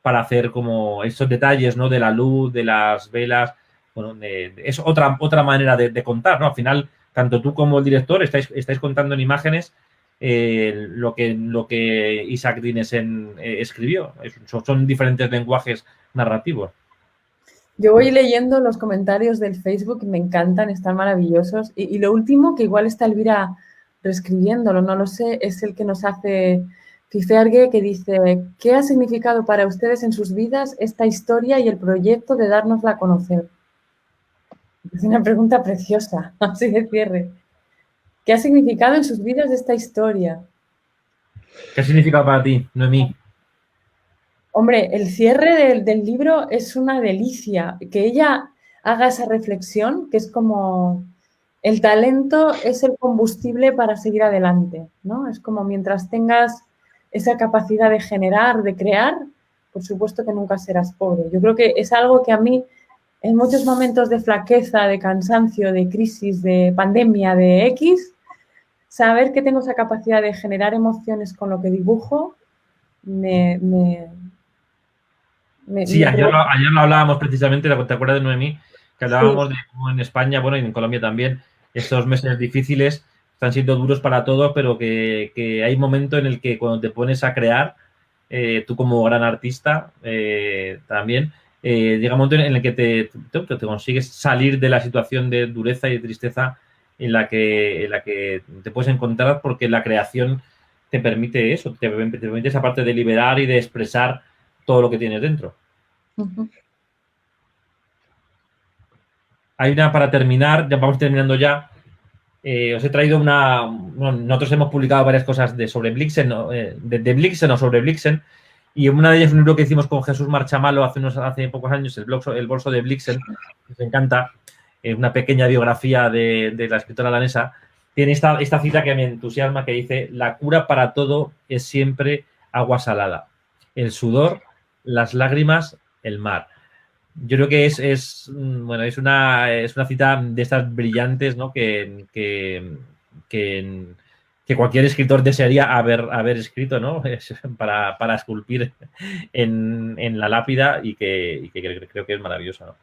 para hacer como esos detalles, ¿no? De la luz, de las velas. Bueno, es otra manera de contar, ¿no? Al final, tanto tú como el director estáis contando en imágenes lo que Isaac Dinesen escribió. Son diferentes lenguajes narrativos. Yo voy leyendo los comentarios del Facebook, me encantan, están maravillosos. Y lo último, que igual está Elvira reescribiéndolo, no lo sé, es el que nos hace Fifergue, que dice, ¿qué ha significado para ustedes en sus vidas esta historia y el proyecto de dárnosla a conocer? Es una pregunta preciosa, así de cierre. ¿Qué ha significado en sus vidas esta historia? ¿Qué ha significado para ti, Noemí? Hombre, el cierre del libro es una delicia. Que ella haga esa reflexión, que es como el talento es el combustible para seguir adelante, ¿no? Es como mientras tengas esa capacidad de generar, de crear, por supuesto que nunca serás pobre. Yo creo que es algo que a mí, en muchos momentos de flaqueza, de cansancio, de crisis, de pandemia, de X, saber que tengo esa capacidad de generar emociones con lo que dibujo, Sí, ayer provoca. lo hablábamos precisamente, ¿te acuerdas de Noemí? Que hablábamos Sí. de cómo en España, bueno, y en Colombia también, estos meses difíciles están siendo duros para todos, pero que hay un momento en el que cuando te pones a crear, tú como gran artista también, llega un momento en el que te consigues salir de la situación de dureza y de tristeza en la que te puedes encontrar, porque la creación te permite eso, te permite esa parte de liberar y de expresar todo lo que tienes dentro. Uh-huh. Hay una para terminar, ya vamos terminando ya. Os he traído una. Bueno, nosotros hemos publicado varias cosas sobre Blixen, de Blixen o sobre Blixen, y una de ellas es un libro que hicimos con Jesús Marchamalo hace pocos años, el bolso de Blixen, que os encanta, una pequeña biografía de la escritora danesa. Tiene esta cita que me entusiasma, que dice: la cura para todo es siempre agua salada, el sudor, las lágrimas, el mar. Yo creo que es una cita de estas brillantes, ¿no? que cualquier escritor desearía haber escrito, ¿no? Para esculpir en la lápida, y que creo que es maravillosa, ¿no?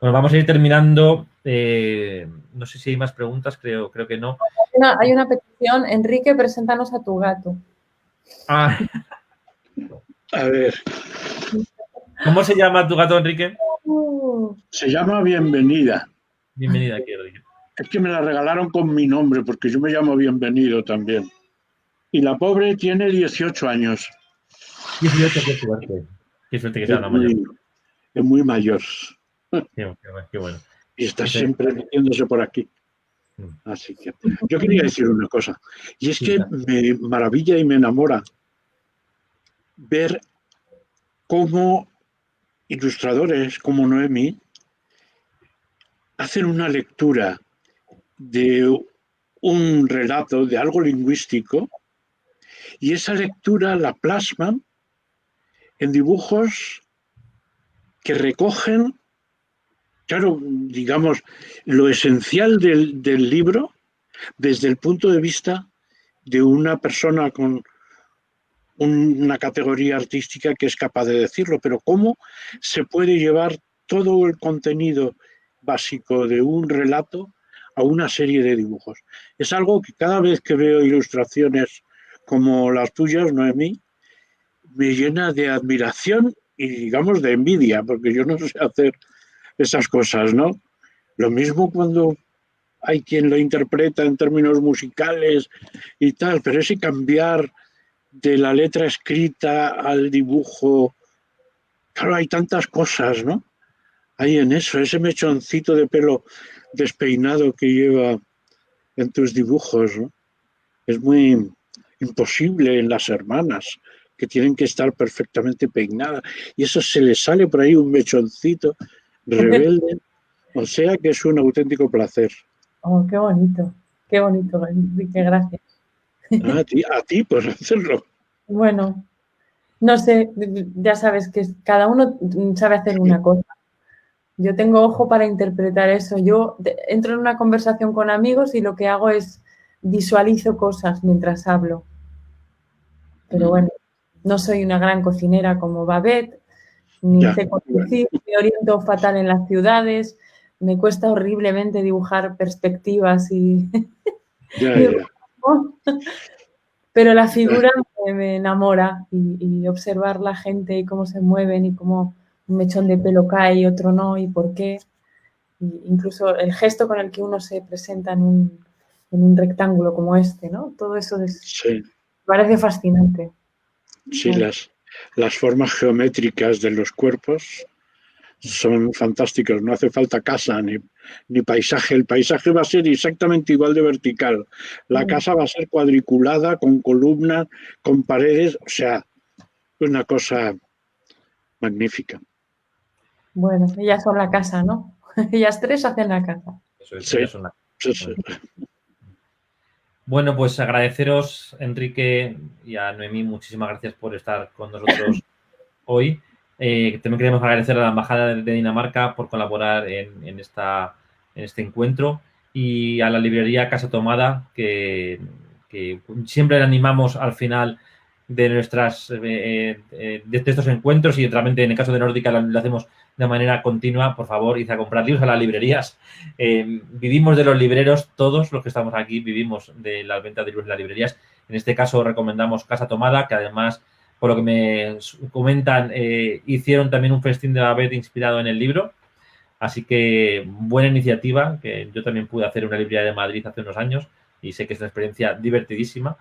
Bueno, vamos a ir terminando. No sé si hay más preguntas, creo que no. Hay una petición. Enrique, preséntanos a tu gato. Ah, A ver, ¿cómo se llama tu gato, Enrique? se llama Bienvenida. Bienvenida aquí, Enrique. Es que me la regalaron con mi nombre, porque yo me llamo Bienvenido también. Y la pobre tiene 18 años. 18, qué suerte. Qué suerte que sea una mayor. Es muy mayor. Qué bueno. Y está siempre metiéndose por aquí. Así que yo quería decir una cosa. Y es que me maravilla y me enamora ver cómo ilustradores como Noemí hacen una lectura de un relato, de algo lingüístico, y esa lectura la plasman en dibujos que recogen, claro, digamos, lo esencial del libro desde el punto de vista de una persona con una categoría artística que es capaz de decirlo, pero cómo se puede llevar todo el contenido básico de un relato a una serie de dibujos. Es algo que cada vez que veo ilustraciones como las tuyas, Noemí, me llena de admiración y, digamos, de envidia, porque yo no sé hacer esas cosas, ¿no? Lo mismo cuando hay quien lo interpreta en términos musicales y tal, pero ese cambiar de la letra escrita al dibujo, claro, hay tantas cosas, ¿no? Hay en eso, ese mechoncito de pelo despeinado que lleva en tus dibujos, ¿no? Es muy imposible en las hermanas, que tienen que estar perfectamente peinadas, y eso se le sale por ahí un mechoncito rebelde, o sea que es un auténtico placer. Oh, qué bonito, Enrique, gracias. A ti por hacerlo. Bueno, no sé, ya sabes que cada uno sabe hacer una cosa. Yo tengo ojo para interpretar eso. Yo entro en una conversación con amigos y lo que hago es visualizo cosas mientras hablo. Pero bueno, no soy una gran cocinera como Babette, ni sé conducir, me oriento fatal en las ciudades, me cuesta horriblemente dibujar perspectivas y... Pero la figura me enamora y observar la gente y cómo se mueven y cómo un mechón de pelo cae y otro no y por qué. Y incluso el gesto con el que uno se presenta en un rectángulo como este, ¿no? Todo eso me parece fascinante. Sí, las formas geométricas de los cuerpos son fantásticos, no hace falta casa ni paisaje. El paisaje va a ser exactamente igual de vertical. La casa va a ser cuadriculada, con columnas, con paredes, o sea, una cosa magnífica. Bueno, ellas son la casa, ¿no? Ellas tres hacen la casa. Eso es, sí, ellas son la casa. Sí. Bueno, pues agradeceros, Enrique y a Noemí, muchísimas gracias por estar con nosotros hoy. También queremos agradecer a la Embajada de Dinamarca por colaborar en este encuentro y a la librería Casa Tomada, que siempre le animamos al final de de estos encuentros, y realmente en el caso de Nórdica lo hacemos de manera continua. Por favor, id a comprar libros a las librerías. Vivimos de los libreros, todos los que estamos aquí vivimos de las ventas de libros en las librerías. En este caso recomendamos Casa Tomada, que además, por lo que me comentan, hicieron también un festín de Babet inspirado en el libro. Así que buena iniciativa, que yo también pude hacer una librería de Madrid hace unos años y sé que es una experiencia divertidísima.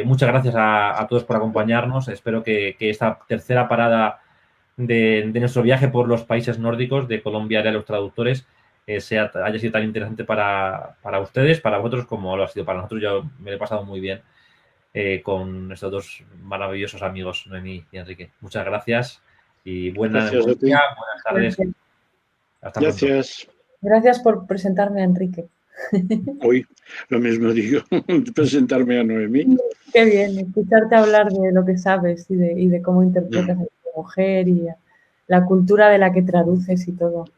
Muchas gracias a todos por acompañarnos. Espero que esta tercera parada de nuestro viaje por los países nórdicos de Colombia y a los traductores haya sido tan interesante para ustedes, para vosotros, como lo ha sido para nosotros. Yo me lo he pasado muy bien con estos dos maravillosos amigos, Noemí y Enrique. Muchas gracias y buenas tardes. Hasta pronto. Gracias. Gracias por presentarme a Enrique. Hoy lo mismo digo, presentarme a Noemí. Qué bien, escucharte hablar de lo que sabes y de cómo interpretas a tu mujer y la cultura de la que traduces y todo.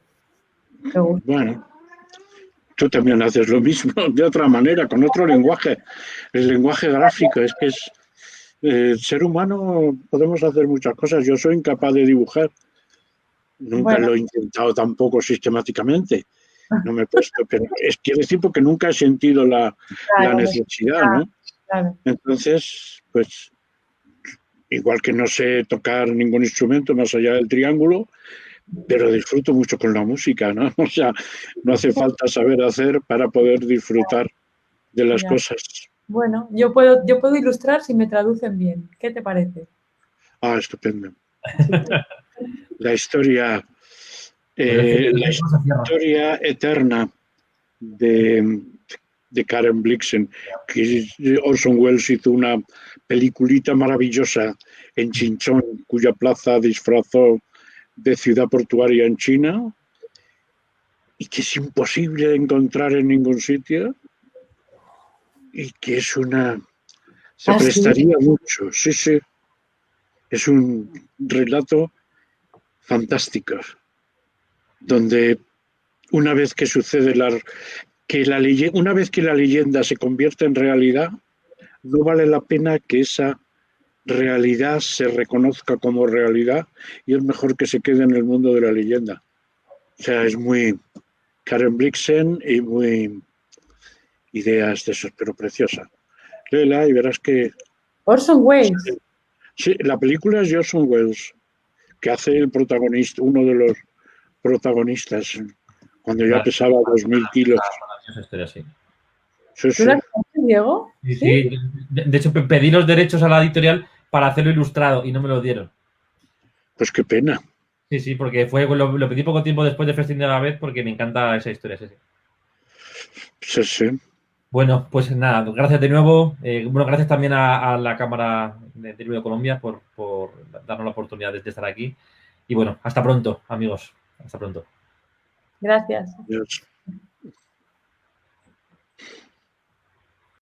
Qué gusto. Bueno, tú también haces lo mismo, de otra manera, con otro lenguaje. El lenguaje gráfico es que es... el ser humano podemos hacer muchas cosas. Yo soy incapaz de dibujar. Nunca lo he intentado tampoco sistemáticamente. No me he puesto, pero quiere decir porque nunca he sentido la necesidad, ¿no? Claro. Entonces, pues, igual que no sé tocar ningún instrumento más allá del triángulo, pero disfruto mucho con la música, ¿no? O sea, no hace falta saber hacer para poder disfrutar de las cosas. Bueno, yo puedo ilustrar si me traducen bien. ¿Qué te parece? Ah, estupendo. La historia eterna de Karen Blixen, que Orson Welles hizo una peliculita maravillosa en Chinchón, cuya plaza disfrazó de ciudad portuaria en China y que es imposible de encontrar en ningún sitio y que es se prestaría mucho, sí. Es un relato fantástico, donde una vez que sucede una vez que la leyenda se convierte en realidad, no vale la pena que esa realidad se reconozca como realidad y es mejor que se quede en el mundo de la leyenda. O sea, es muy Karen Blixen y muy ideas de esas, pero preciosa. Léela y verás que... Orson Welles. Sí, la película es de Orson Welles, que hace el protagonista, uno de los protagonistas, cuando ya pesaba 2000 kilos. ¿Tú la conoces, Diego? Sí. De hecho, pedí los derechos a la editorial para hacerlo ilustrado y no me lo dieron. Pues qué pena. Sí, porque lo pedí poco tiempo después de Festín de la Vez porque me encanta esa historia. Sí. Bueno, pues nada, gracias de nuevo. Gracias también a la Cámara de Libro de Colombia por darnos la oportunidad de estar aquí. Y bueno, hasta pronto, amigos. Hasta pronto. Gracias. Adiós.